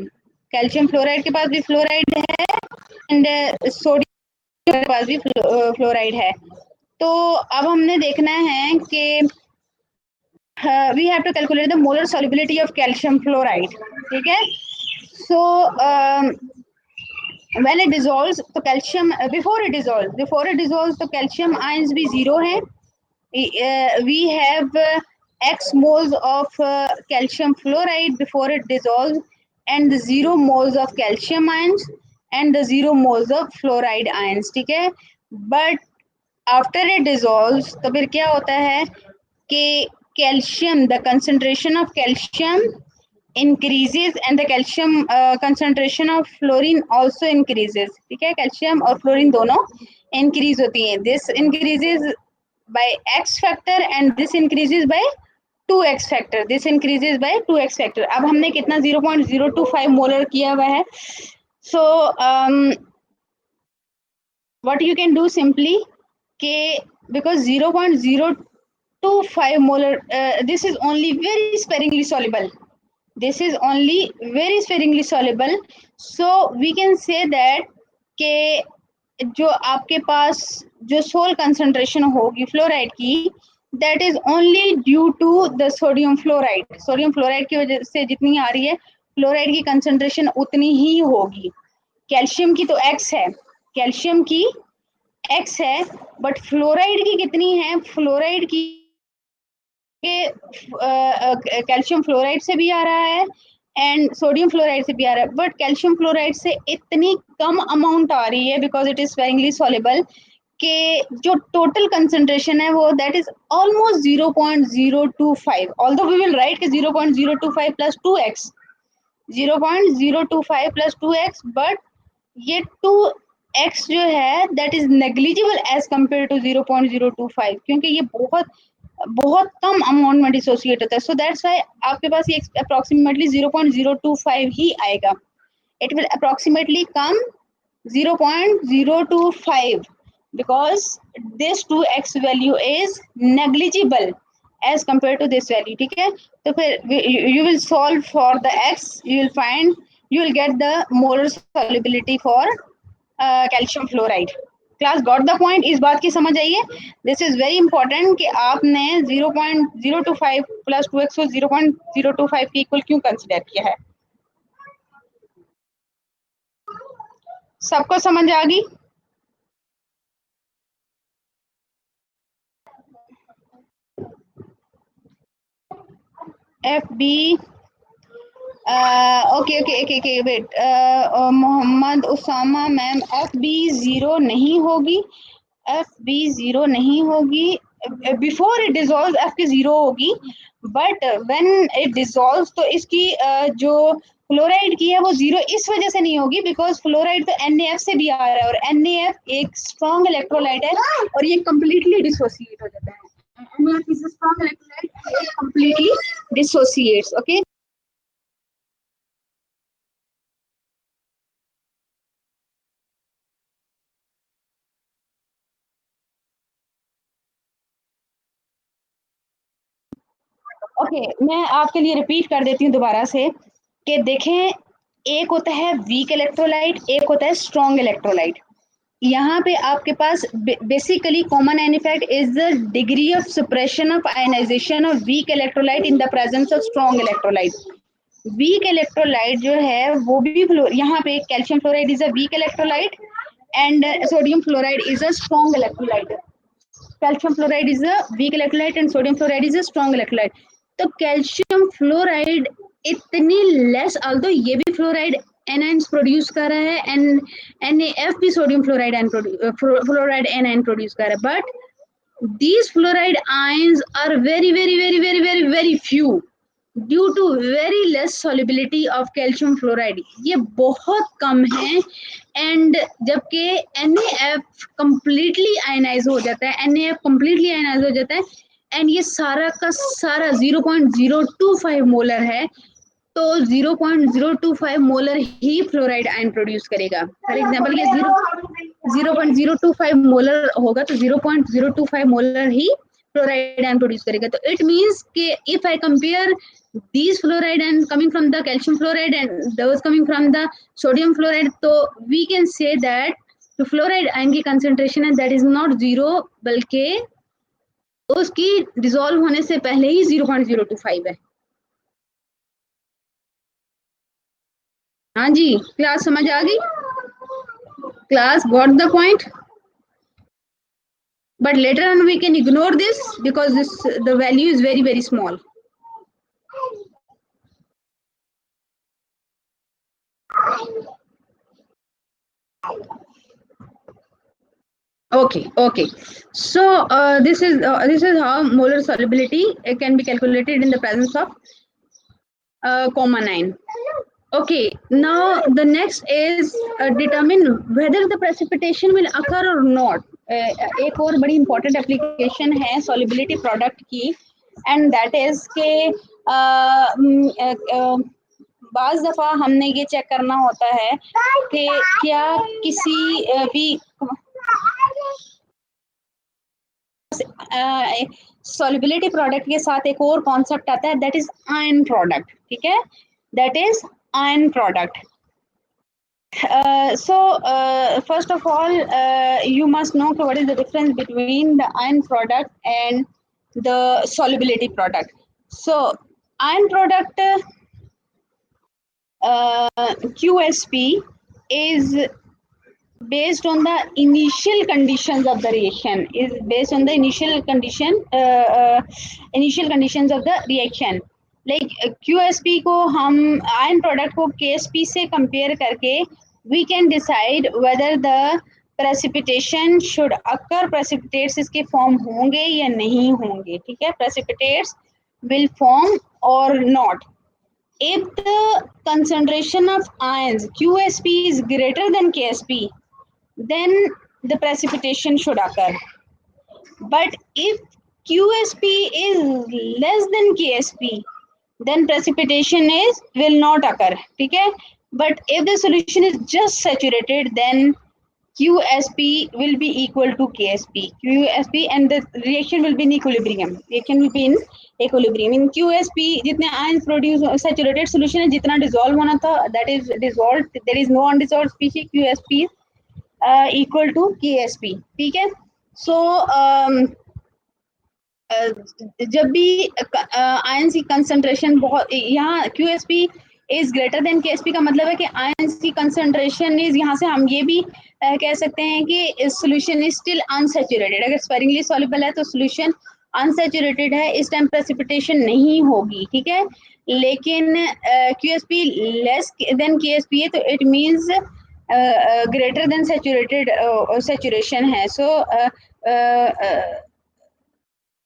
Calcium fluoride के पास भी फ्लोराइड है एंड सोडियम के पास भी फ्लोराइड है. तो अब हमने देखना है कि we have to calculate the molar solubility of calcium fluoride. ठीक है, so when it dissolves तो calcium before it dissolves तो calcium ions भी zero है. We have x moles of calcium fluoride before it dissolves and the 0 moles of calcium ions and the 0 moles of fluoride ions. ठीक है, but after it dissolves तो फिर क्या होता है कि calcium, the concentration of calcium increases and the calcium concentration of fluorine also increases. ठीक है, कैल्शियम और फ्लोरीन दोनों increase होती हैं. This increases by x factor and this increases by 2x factor. This increases by 2x factor. अब हमने कितना 0.025 molar किया हुआ है. So what you can do simply k, because 0.025 molar, this is only very sparingly soluble. This is only very sparingly soluble. So we can say that के जो आपके पास जो सोल कंसंट्रेशन होगी फ्लोराइड की, that is only due to the sodium fluoride. Sodium fluoride की वजह से जितनी आ रही है फ्लोराइड की कंसंट्रेशन उतनी ही होगी. कैल्शियम की तो x है, कैल्शियम की x है, बट फ्लोराइड की कितनी है? फ्लोराइड की कैल्शियम फ्लोराइड से भी आ रहा है एंड सोडियम फ्लोराइड से भी आ रहा है, बट कैल्शियम फ्लोराइड से इतनी कम अमाउंट आ रही है because it is sparingly soluble कि जो टोटल कंसंट्रेशन है वो that is almost 0.025. Although we will write कि 0.025 plus 2x, 0.025 plus 2x, but ये 2x जो है that is negligible as compare to 0.025, क्योंकि ये बहुत कम अमाउंट में डिसोसिएट होता है. सो दैट्स व्हाई आपके पास ये अप्रोक्सीमेटली 0.025 ही आएगा. It will approximately come 0.025 because this 2x value is negligible as compared to this value. ठीक है, तो फिर you will solve for the x, you will get the molar solubility for calcium fluoride. Class got the point? इस बात की समझ आइए. This is very important कि आपने 0.025 प्लस 2x को 0.025 के इक्वल क्यों कंसिडर किया है. सबको समझ आ गई? F B okay wait, Mohammad Usama ma'am, F B 0 नहीं होगी, एफ बी 0 नहीं होगी. बिफोर इट डिजोल्व एफ की 0 होगी, बट व्हेन इट डिजोल्व तो इसकी जो फ्लोराइड की है वो 0 इस वजह से नहीं होगी बिकॉज फ्लोराइड तो NaF से भी आ रहा है और NaF एक स्ट्रॉन्ग इलेक्ट्रोलाइट है और ये कंप्लीटली डिसोसिएट हो जाता है. NaF is a strong electrolyte, it completely dissociates. Okay. Okay मैं आपके लिए रिपीट कर देती हूँ दोबारा से कि देखें, एक होता है वीक इलेक्ट्रोलाइट, एक होता है स्ट्रॉन्ग इलेक्ट्रोलाइट. यहाँ पे आपके पास basically common ion effect is the degree of suppression of ionization of weak electrolyte in the presence of strong electrolyte. Weak electrolyte जो है वो भी यहाँ पे calcium fluoride is a weak electrolyte and sodium fluoride is a strong electrolyte. Calcium fluoride is a weak electrolyte and sodium fluoride is a strong electrolyte. तो calcium fluoride इतनी less, although ये भी फ्लोराइड एनाइंस प्रोड्यूस कर रहा है and NaF भी sodium fluoride A9 produce कर रहा है, but these fluoride ions are very few due to very less solubility of calcium fluoride. ये बहुत कम है एंड जबकि NaF completely आयनाइज हो जाता है, NaF completely आयनाइज हो जाता है एंड ये सारा का सारा 0.025 मोलर है. तो 0.025 मोलर ही फ्लोराइड आयन प्रोड्यूस करेगा. फॉर एग्जांपल ये 0.025 मोलर होगा तो 0.025 मोलर ही फ्लोराइड आयन प्रोड्यूस करेगा. तो इट मींस कि if I compare these fluoride and coming from the calcium fluoride and those coming from the sodium fluoride, तो we can say that जो fluoride ion की concentration है that is not 0 बल्कि उसकी dissolve होने से पहले ही 0.025 है. हाँ जी, क्लास समझ आ गई? Class got the point? But later on we can ignore this because the value is very small. Okay. So this is how molar solubility can be calculated in the presence of comma 9. Okay, now the next is determine whether the precipitation will occur or not. एक और बड़ी important application है solubility product की, and that is के बाज दफा हमने ये चेक करना होता है कि क्या किसी भी सॉल्युबिलिटी प्रोडक्ट के साथ एक और कॉन्सेप्ट आता है, दैट इज आयन प्रोडक्ट. ठीक है, that is ion product. First of all, you must know what is the difference between the iron product and the solubility product. So iron product QSP is based on the initial conditions of the reaction, is based on the initial conditions of the reaction. Like QSP को हम iron product को KSP से compare करके we can decide whether the precipitation should occur, precipitates इसके form होंगे या नहीं होंगे. ठीक है, precipitates will form or not. If the concentration of ions QSP is greater than KSP, then the precipitation should occur. But if QSP is less than KSP, then precipitation is will not occur. Okay? But if the solution is just saturated, then QSP will be equal to KSP. QSP and the reaction will be in equilibrium. Reaction will be in equilibrium. In QSP, जितने ions produce saturated solution है, जितना dissolve होना था, that is dissolved. There is no undissolved species. QSP equal to KSP. ठीक है, so जब भी ions की कंसंट्रेशन बहुत, यहाँ QSP is greater than KSP का मतलब है कि आयंस की कंसंट्रेशन इज, यहाँ से हम ये भी कह सकते हैं कि सोल्यूशन इज स्टिल अनसैचुरेटेड. अगर स्पेरिंगली सॉल्युबल है तो सोल्यूशन अनसैचुरेटेड है, इस टाइम प्रेसिपिटेशन नहीं होगी. ठीक है, लेकिन QSP लेस देन KSP है तो it means greater than saturated saturation है.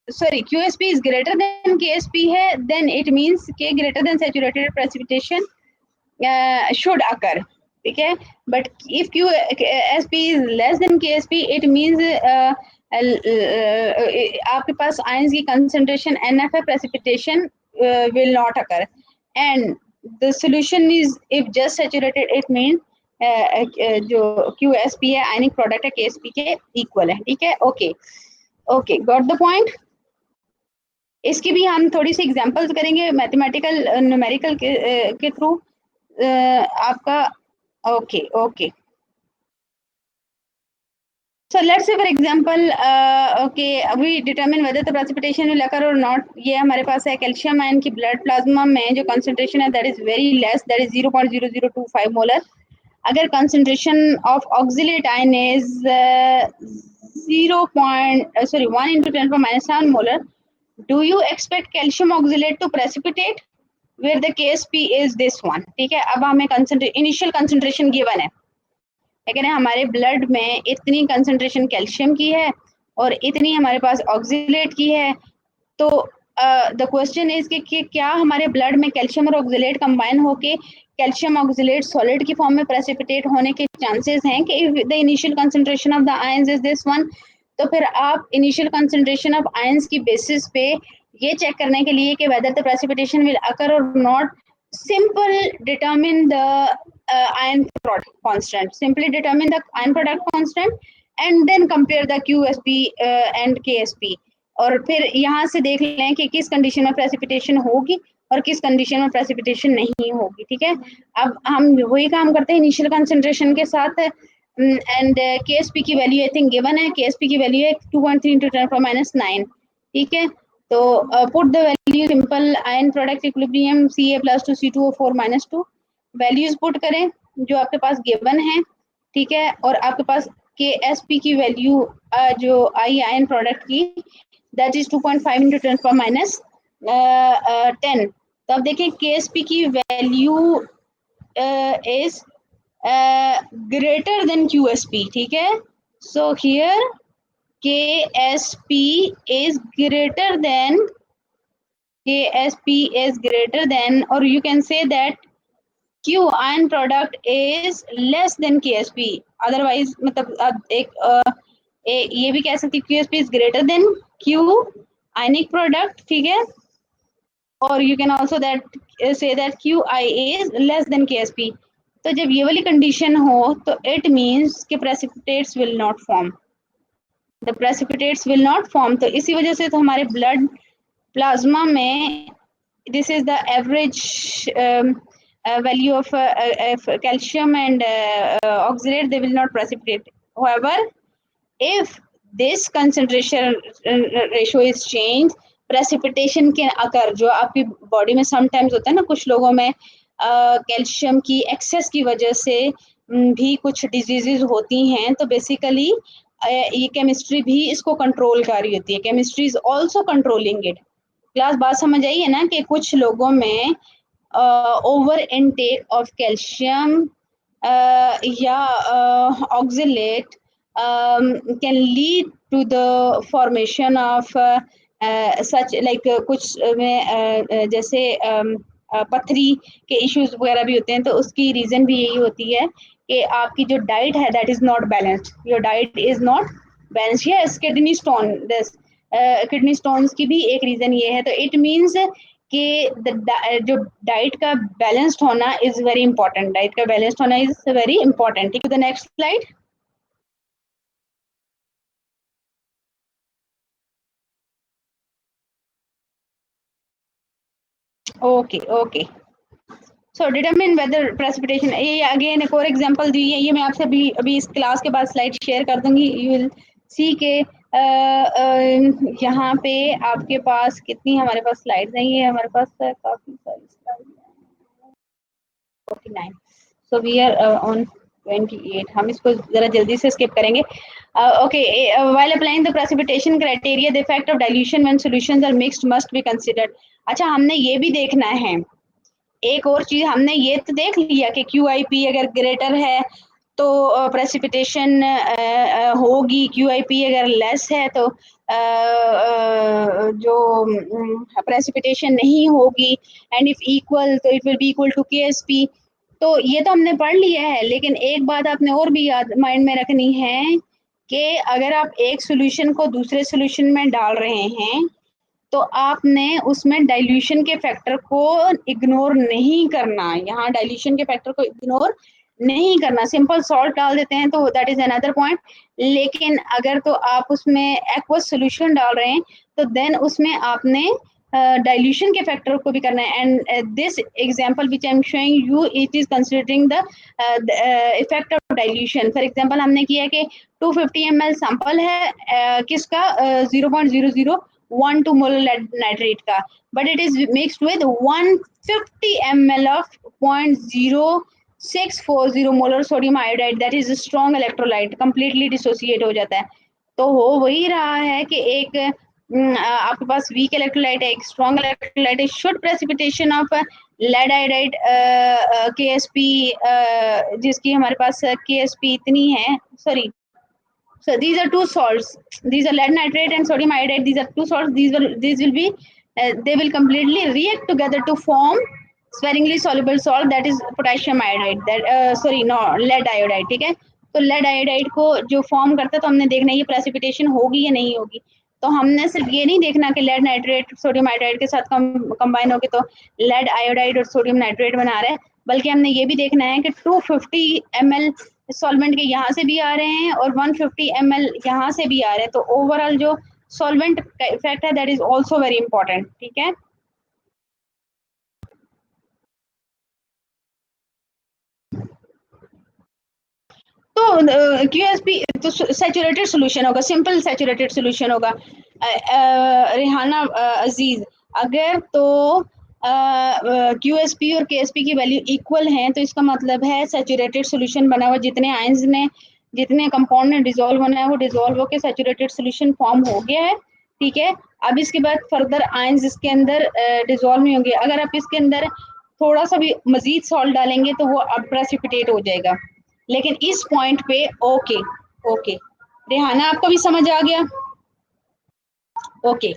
Sorry, QSP is greater than KSP है, then it means K greater than saturated precipitation should occur. ठीक है, but if QSP is less than KSP, it means आपके पास ions की concentration NF है, precipitation will not occur. And the solution is if just saturated, it means जो QSP है ionic product है KSP के equal है. ठीक है, okay, got the point. इसकी भी हम थोड़ी सी एग्जांपल्स करेंगे मैथमेटिकल न्यूमेरिकल के थ्रू आपका. Okay, so let's say for example we determine whether the precipitation will occur or not. ये हमारे पास है कैल्शियम आयन की ब्लड प्लाज्मा में जो कंसंट्रेशन है that is very less, that is 0.0025 molar. अगर concentration of oxalate ion is 1 into 10⁻⁷ molar, do you expect calcium oxalate to precipitate where the KSP is this one. ठीक है, अब हमें initial concentration given है, लेकिन हमारे blood में इतनी कंसंट्रेशन कैल्शियम की है और इतनी हमारे पास ऑक्सिलेट की है. तो द क्वेश्चन इज कि क्या हमारे ब्लड में कैल्शियम और ऑक्सिलेट कंबाइन होके कैल्शियम ऑक्सिलेट सॉलिड की फॉर्म में प्रेसिपिटेट होने के चांसेस हैं कि if the initial concentration of the ions is this one. तो फिर आप इनिशियल कंसंट्रेशन ऑफ आयंस की बेसिस पे ये चेक करने के लिए कि whether the precipitation will occur और not, simple determine the iron product constant, simply determine the iron product constant and then compare the QSP and KSP. और फिर यहाँ से देख लें कि किस कंडीशन में प्रेसिपिटेशन होगी और किस कंडीशन में प्रेसिपिटेशन नहीं होगी. ठीक है, अब हम वही काम करते हैं इनिशियल कंसंट्रेशन के साथ. एंड KSP की वैल्यू आई थिंक गिवन है, KSP की वैल्यू है 2.3 into 10⁻⁹. ठीक है, तो put the value simple ion product equilibrium Ca+2 C2O4-2 values put करें जो आपके पास गिवन है. ठीक है, और आपके पास KSP की वैल्यू जो आई आयन प्रोडक्ट की दैट इज 2.5 into 10⁻10. तो अब देखें KSP की value is greater than QSP. ठीक है, so here KSP is greater than KSP is greater than, or you can say that Q ion product is less than KSP. Otherwise मतलब ये भी कह सकती QSP is greater than Q ionic product, ठीक है, और you can also that say that QI is less than KSP. तो जब ये वाली कंडीशन हो तो it means कि precipitates will not form, the precipitates will not form. तो इसी वजह से तो हमारे blood plasma में this is the average value of calcium and oxalate, they will not precipitate. However, if this concentration ratio is changed, precipitation can occur. जो आपकी body में समटाइम्स होता है ना, कुछ लोगों में कैल्शियम की एक्सेस की वजह से भी कुछ डिजीजेज होती हैं, तो बेसिकली ये केमिस्ट्री भी इसको कंट्रोल कर रही होती है, chemistry is also controlling it. Class बात समझ आई है ना, कि कुछ लोगों में ओवर इनटेक ऑफ कैल्शियम या oxalate can lead to the formation of such like कुछ में जैसे पथरी के इश्यूज वगैरह भी होते हैं, तो उसकी रीजन भी यही होती है कि आपकी जो डाइट है that is not balanced, your diet is not balance. Yes, kidney stone, this kidney stones की भी एक रीजन ये है। तो इट मीन्स कि जो डाइट का बैलेंस्ड होना इज वेरी इंपॉर्टेंट, डाइट का बैलेंस्ड होना इज वेरी इंपॉर्टेंट। ठीक है, the next slide. Okay so determine whether precipitation, ये अगेन एक और एग्जांपल दी है, ये मैं आपसे अभी अभी इस क्लास के बाद स्लाइड शेयर कर दूंगी। यू विल सी के यहाँ पे आपके पास कितनी हमारे पास स्लाइड्स हैं, ये हमारे पास काफी सारी स्लाइड है, 49। सो वी आर ऑन 28, हम इसको जरा जल्दी से स्किप करेंगे। Okay, while applying the precipitation criteria the effect of dilution when solutions are mixed must be considered. अच्छा, हमने ये भी देखना है, एक और चीज हमने ये तो देख लिया कि QIP अगर ग्रेटर है तो प्रेसिपिटेशन होगी, QIP अगर लेस है तो जो प्रेसिपिटेशन नहीं होगी, एंड इफ इक्वल तो it will be equal to KSP। तो ये तो हमने पढ़ लिया है, लेकिन एक बात आपने और भी याद माइंड में रखनी है कि अगर आप एक सॉल्यूशन को दूसरे सॉल्यूशन में डाल रहे हैं तो आपने उसमें डाइल्यूशन के फैक्टर को इग्नोर नहीं करना, यहाँ डाइल्यूशन के फैक्टर को इग्नोर नहीं करना। सिंपल सॉल्ट डाल देते हैं तो दैट इज अनदर पॉइंट, लेकिन अगर तो आप उसमें एक्वस सॉल्यूशन डाल रहे हैं तो देन उसमें आपने डाइल्यूशन के फैक्टर को भी करना है। And this example which I am showing you, it is considering the effect of dilution. For example हमने किया कि 250 ml सैंपल है किसका 0.0012 मोलर लेड नाइट्रेट का, but it is mixed with 150 ml of 0.0640 molar sodium iodide, that is strong electrolyte, completely dissociate हो जाता है। तो हो वही रहा है कि एक आपके पास वीक इलेक्ट्रोलाइट है, एक स्ट्रॉन्ग इलेक्ट्रोलाइट है, should precipitation of lead iodide KSP जिसकी हमारे पास KSP इतनी है, sorry, so these are two salts, these are lead nitrate and sodium iodide, these are two salts, these will be they will completely react together to form sparingly soluble salt, that is potassium iodide, that sorry no lead iodide। ठीक है, तो lead iodide को जो form करता है तो हमने देखना है ये प्रेसिपिटेशन होगी या नहीं होगी। तो हमने सिर्फ ये नहीं देखना कि लेड नाइट्रेट सोडियम आयोडाइड के साथ कंबाइन होगी तो लेड आयोडाइड और सोडियम नाइट्रेट बना रहा है, बल्कि हमने ये भी देखना है कि 250 ml सॉल्वेंट के यहाँ से भी आ रहे हैं और 150 ml यहाँ से भी आ रहे हैं, तो ओवरऑल जो सॉल्वेंट का इफेक्ट है that is also very important. ठीक है, तो QSP तो सैचुरेटेड सोल्यूशन होगा, सिंपल सैचुरेटेड सोल्यूशन होगा। रेहाना अजीज, अगर तो QSP और KSP की वैल्यू इक्वल हैं तो इसका मतलब है सैचुरेटेड सोल्यूशन बना हुआ, जितने आयंस ने जितने कंपाउंड ने डिसॉल्व होना है वो डिसॉल्व होकर सैचुरेटेड सोल्यूशन फॉर्म हो गया है। ठीक है, अब इसके बाद फर्दर आयंस इसके अंदर डिसॉल्व नहीं होंगे, अगर आप इसके अंदर थोड़ा सा भी मजीद सॉल्ट डालेंगे तो वो अब प्रेसिपिटेट हो जाएगा, लेकिन इस पॉइंट पे ओके ओके रेहाना आपको भी समझ आ गया? ओके,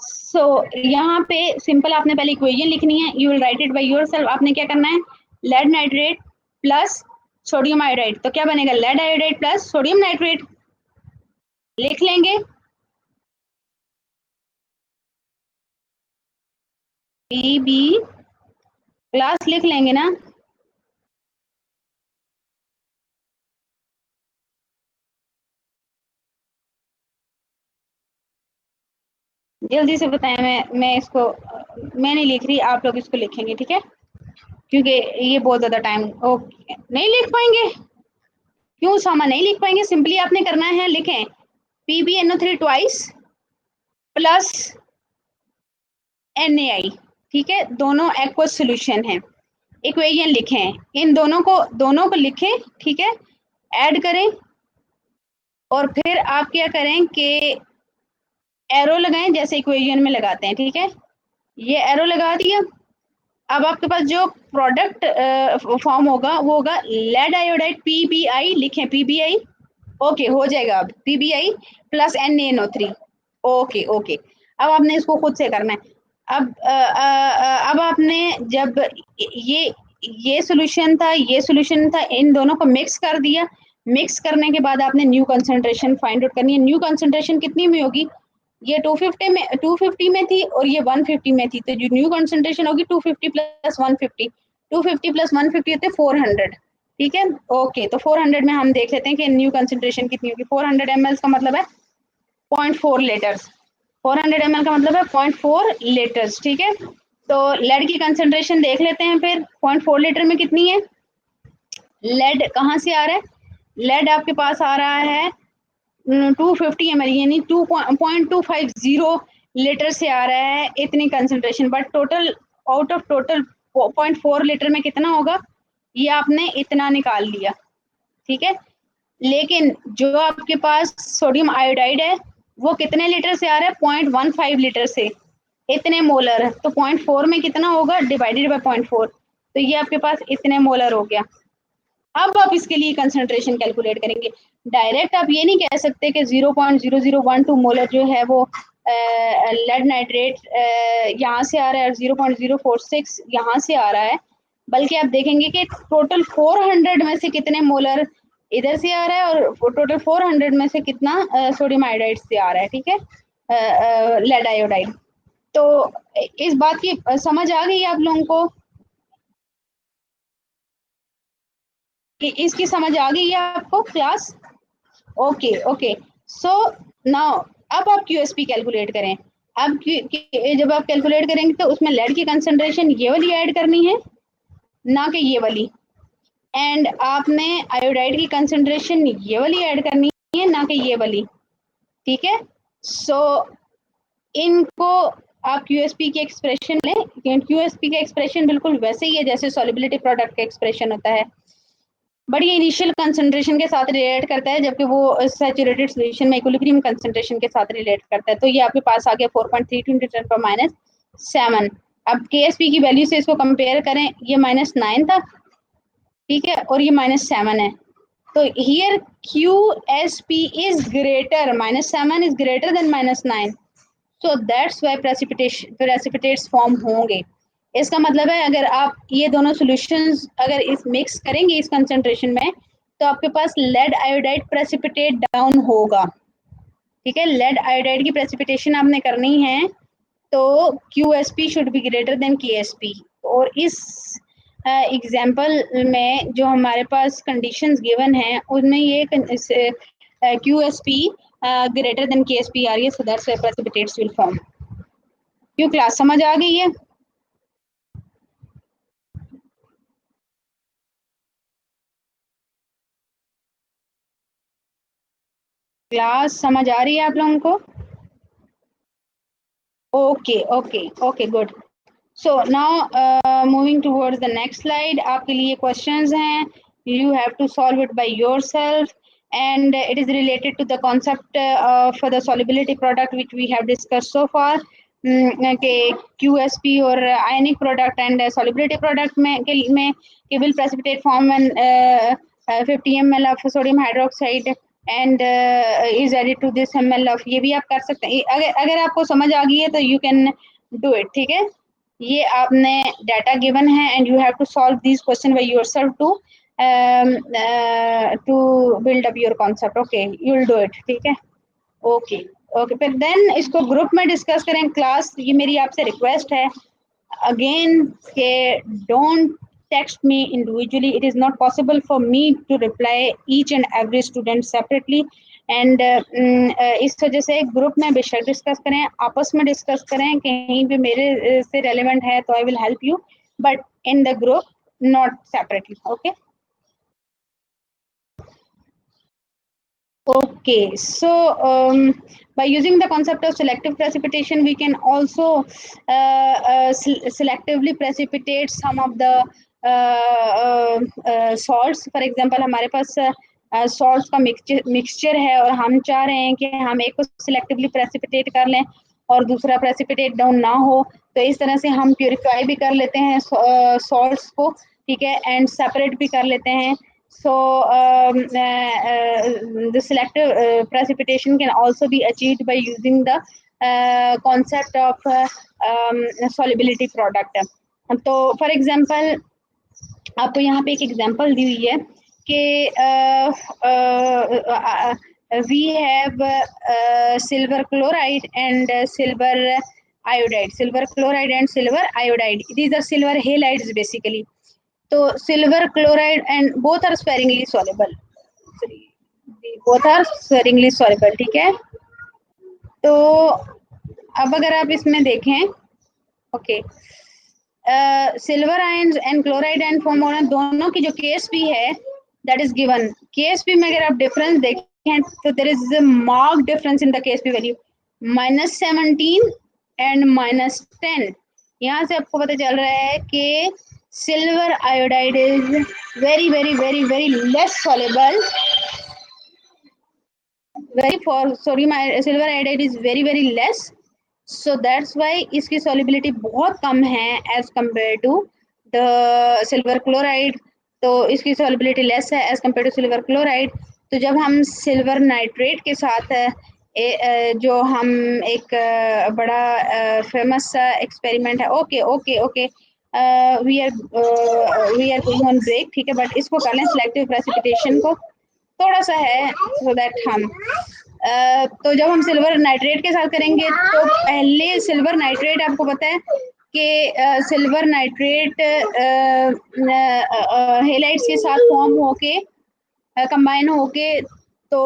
सो यहाँ पे सिंपल आपने पहले इक्वेशन लिखनी है, you will write it by yourself. आपने क्या करना है, lead nitrate plus sodium iodide, तो क्या बनेगा, lead iodide plus sodium nitrate लिख लेंगे। पी बी क्लास लिख लेंगे ना। जल्दी से बताएं, मैं इसको मैं नहीं लिख रही, आप लोग इसको लिखेंगे, ठीक है, क्योंकि ये बहुत ज्यादा टाइम। ओके, नहीं लिख पाएंगे, क्यों सामा नहीं लिख पाएंगे, सिंपली आपने करना है, लिखें PbNO3 ट्वाइस प्लस NaI, ठीक है, दोनों एक्वस सॉल्यूशन है। इक्वेशन लिखें, इन दोनों को लिखें, ठीक है, ऐड करें और फिर आप क्या करें कि एरो लगाएं जैसे इक्वेशन में लगाते हैं, ठीक है, ये एरो लगा दिया। अब आपके पास जो प्रोडक्ट फॉर्म होगा वो होगा लेड आयोडाइड PbI, लिखें PbI, ओके हो जाएगा। अब PbI plus NaNO3, okay okay. अब आपने इसको खुद से करना है। अब आपने जब ये सोल्यूशन था, ये सोल्यूशन था, इन दोनों को मिक्स कर दिया। मिक्स करने के बाद आपने न्यू कंसंट्रेशन फाइंड आउट करनी है। न्यू कंसंट्रेशन कितनी में होगी, ये 250 में थी और ये 150 में थी, तो जो न्यू कंसंट्रेशन होगी 250 प्लस 150, 250 प्लस 150 होते 400, ठीक है। ओके, तो 400 में हम देख लेते हैं कि न्यू कंसंट्रेशन कितनी होगी। 400 ml का मतलब है 0.4 लीटर्स, 400 ml का मतलब है 0.4 लीटर्स, ठीक है। तो लेड की कंसंट्रेशन देख लेते हैं फिर, 0.4 लीटर में कितनी है। लेड कहाँ से आ रहा है, लेड आपके पास आ रहा है 250 ml, यानी 2.250 लीटर से आ रहा है इतनी concentration, but total out of total 0.4 litre में कितना होगा, ये आपने इतना निकाल लिया, ठीक है। लेकिन जो आपके पास सोडियम आयोडाइड है वो कितने लीटर से आ रहा है, 0.15 लीटर से, इतने मोलर है, तो 0.4 में कितना होगा, डिवाइडेड बाय 0.4, तो ये आपके पास इतने मोलर हो गया। अब आप इसके लिए कंसंट्रेशन कैलकुलेट करेंगे। डायरेक्ट आप ये नहीं कह सकते कि 0.0012 मोलर जो है वो लेड नाइट्रेट यहाँ से आ रहा है और 0.046 यहाँ से आ रहा है, बल्कि आप देखेंगे कि टोटल 400 में से कितने मोलर इधर से आ रहा है और टोटल 400 में से कितना सोडियम आयोडाइड से आ रहा है, ठीक है, लेड आयोडाइड। तो इस बात की समझ आ गई आप लोगों को, इसकी समझ आ गई है आपको class. Okay okay. So now अब आप QSP कैलकुलेट करें। अब जब आप कैलकुलेट करेंगे तो उसमें लेड की कंसंट्रेशन ये वाली ऐड करनी है, ना कि ये वाली, एंड आपने आयोडाइड की कंसंट्रेशन ये वाली ऐड करनी है, ना कि ये वाली, ठीक है। सो इनको आप QSP की एक्सप्रेशन लें। QSP का एक्सप्रेशन बिल्कुल वैसे ही है जैसे सॉल्युबिलिटी प्रोडक्ट का एक्सप्रेशन होता है, बट ये इनिशियल कंसंट्रेशन के साथ रिलेट करता है, जबकि वो सैचुरेटेड सॉल्यूशन में इक्विलिब्रियम कंसंट्रेशन के साथ रिलेट करता है। तो ये आपके पास आ गया 4.32 × 10⁻⁷। अब KSP की वैल्यू से इसको कंपेयर करें, ये -9 था, ठीक है, और ये -7 है। तो here QSP is greater, -7 is greater than -9, so that's why precipitates form होंगे। इसका मतलब है अगर आप ये दोनों सॉल्यूशंस अगर इस मिक्स करेंगे इस कंसंट्रेशन में, तो आपके पास लेड आयोडाइड प्रेसिपिटेट डाउन होगा, ठीक है। लेड आयोडाइड की प्रेसिपिटेशन आपने करनी है तो QSP should be greater than KSP। और इस एग्जाम्पल में जो हमारे पास कंडीशंस गिवन हैं उनमें ये QSP ग्रेटर देन KSP आ रही है, so that's why precipitates will form. क्यों क्लास समझ आ गई है। क्लास समझ आ रही है आप लोगों को। Okay okay okay good. So now moving towards the next slide, आपके लिए क्वेश्चंस हैं, you have to solve it by yourself, and it is related to the concept for the solubility product which we have discussed so far, के QSP और ionic product and solubility product में will precipitate form when 50 ml of sodium hydroxide and is added to this ml of, ये भी आप कर सकते हैं। अगर आपको समझ आ गई है तो यू कैन डू इट, ठीक है। ये आपने डाटा गिवन है and you have to solve this question by yourself to build up your concept. Okay, you will do it, ठीक है। ओके ओके, फिर देन इसको ग्रुप में डिस्कस करें क्लास, ये मेरी आपसे रिक्वेस्ट है again के don't text me individually, it is not possible for me to reply each and every student separately and इस वजह से ग्रुप में बेशक डिस्कस करें, आपस में डिस्कस करें, कहीं भी मेरे से रेलेवेंट है तो I will help you, but in the group, not separately. Okay Okay, so by using the concept of selective precipitation, we can also selectively precipitate some of the salts. For example, हमारे पास salts का mixture है और हम चाह रहे हैं कि हम एक को selectively precipitate कर लें और दूसरा precipitate down ना हो, तो इस तरह से हम purify भी कर लेते हैं salts को, ठीक है, and separate भी कर लेते हैं। So the selective precipitation can also be achieved by using the concept of solubility product. तो for example, आपको यहाँ पे एक एग्जांपल दी हुई है कि we have silver chloride and silver iodide. Silver chloride and silver iodide. These are silver halides basically. तो silver chloride and both are sparingly soluble, both are sparingly soluble, ठीक है। तो अब अगर आप इसमें देखें, okay, silver ions and chloride and form होना, दोनों की जो केस भी है दैट इज गिवन। केस भी में अगर आप डिफरेंस देखें तो there is a mark difference in the case भी वैल्यू, -17 एंड -10। यहाँ से आपको पता चल रहा है कि silver iodide is very less soluble, very for sodium silver iodide is very less, so that's why इसकी solubility बहुत कम है as compared to the silver chloride। तो इसकी solubility less है as compared to silver chloride। तो जब हम silver nitrate के साथ जो हम एक बड़ा फेमस एक्सपेरिमेंट है, okay we are going on break, ठीक है, बट इसको कर लें सिलेक्टिव प्रेसिपिटेशन को, थोड़ा सा है सो दैट हम तो जब हम सिल्वर नाइट्रेट के साथ करेंगे तो पहले सिल्वर नाइट्रेट आपको पता है कि सिल्वर नाइट्रेट हेलाइट्स के साथ फॉर्म होके कंबाइन होके तो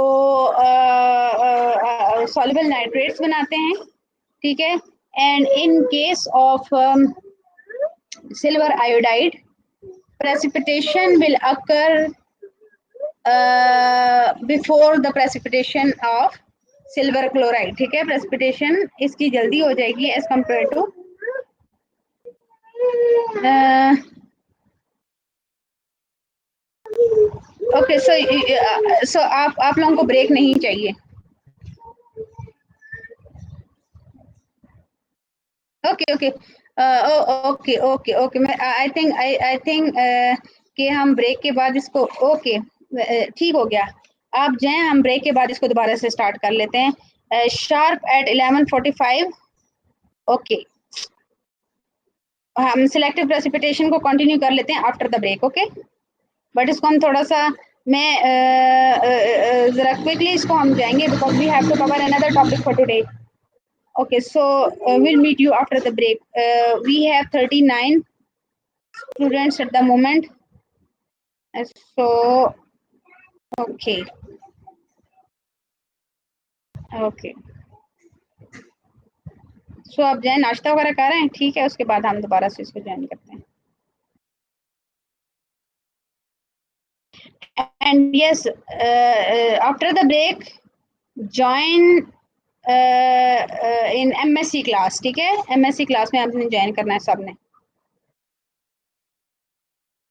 सॉल्युबल नाइट्रेट्स बनाते हैं, ठीक है। And in case of silver iodide, precipitation will occur before the precipitation of silver chloride, ठीक है। precipitation इसकी जल्दी हो जाएगी as compared to ओके। सो आप लोगों को ब्रेक नहीं चाहिए, okay okay okay okay okay. मैं आई थिंक कि हम ब्रेक के बाद इसको, ओके ठीक हो गया, आप जाएं, हम ब्रेक के बाद इसको दोबारा से स्टार्ट कर लेते हैं शार्प एट 11:45। ओके, हम सिलेक्टिव प्रेसिपिटेशन को कंटिन्यू कर लेते हैं after the break, okay. But इसको हम थोड़ा सा, मैं जरा क्विकली इसको हम जाएंगे because we have to cover another topic for today. Okay, so we'll meet you after the break. We have 39 students at the moment. So, okay, okay. So आप जाए नाश्ता वगैरह कर रहे हैं, ठीक है, उसके बाद हम दोबारा से इसको ज्वाइन करते हैं। And yes, after the break, join in MSc class, ठीक है। MSc class में आपने ज्वाइन करना है सबने।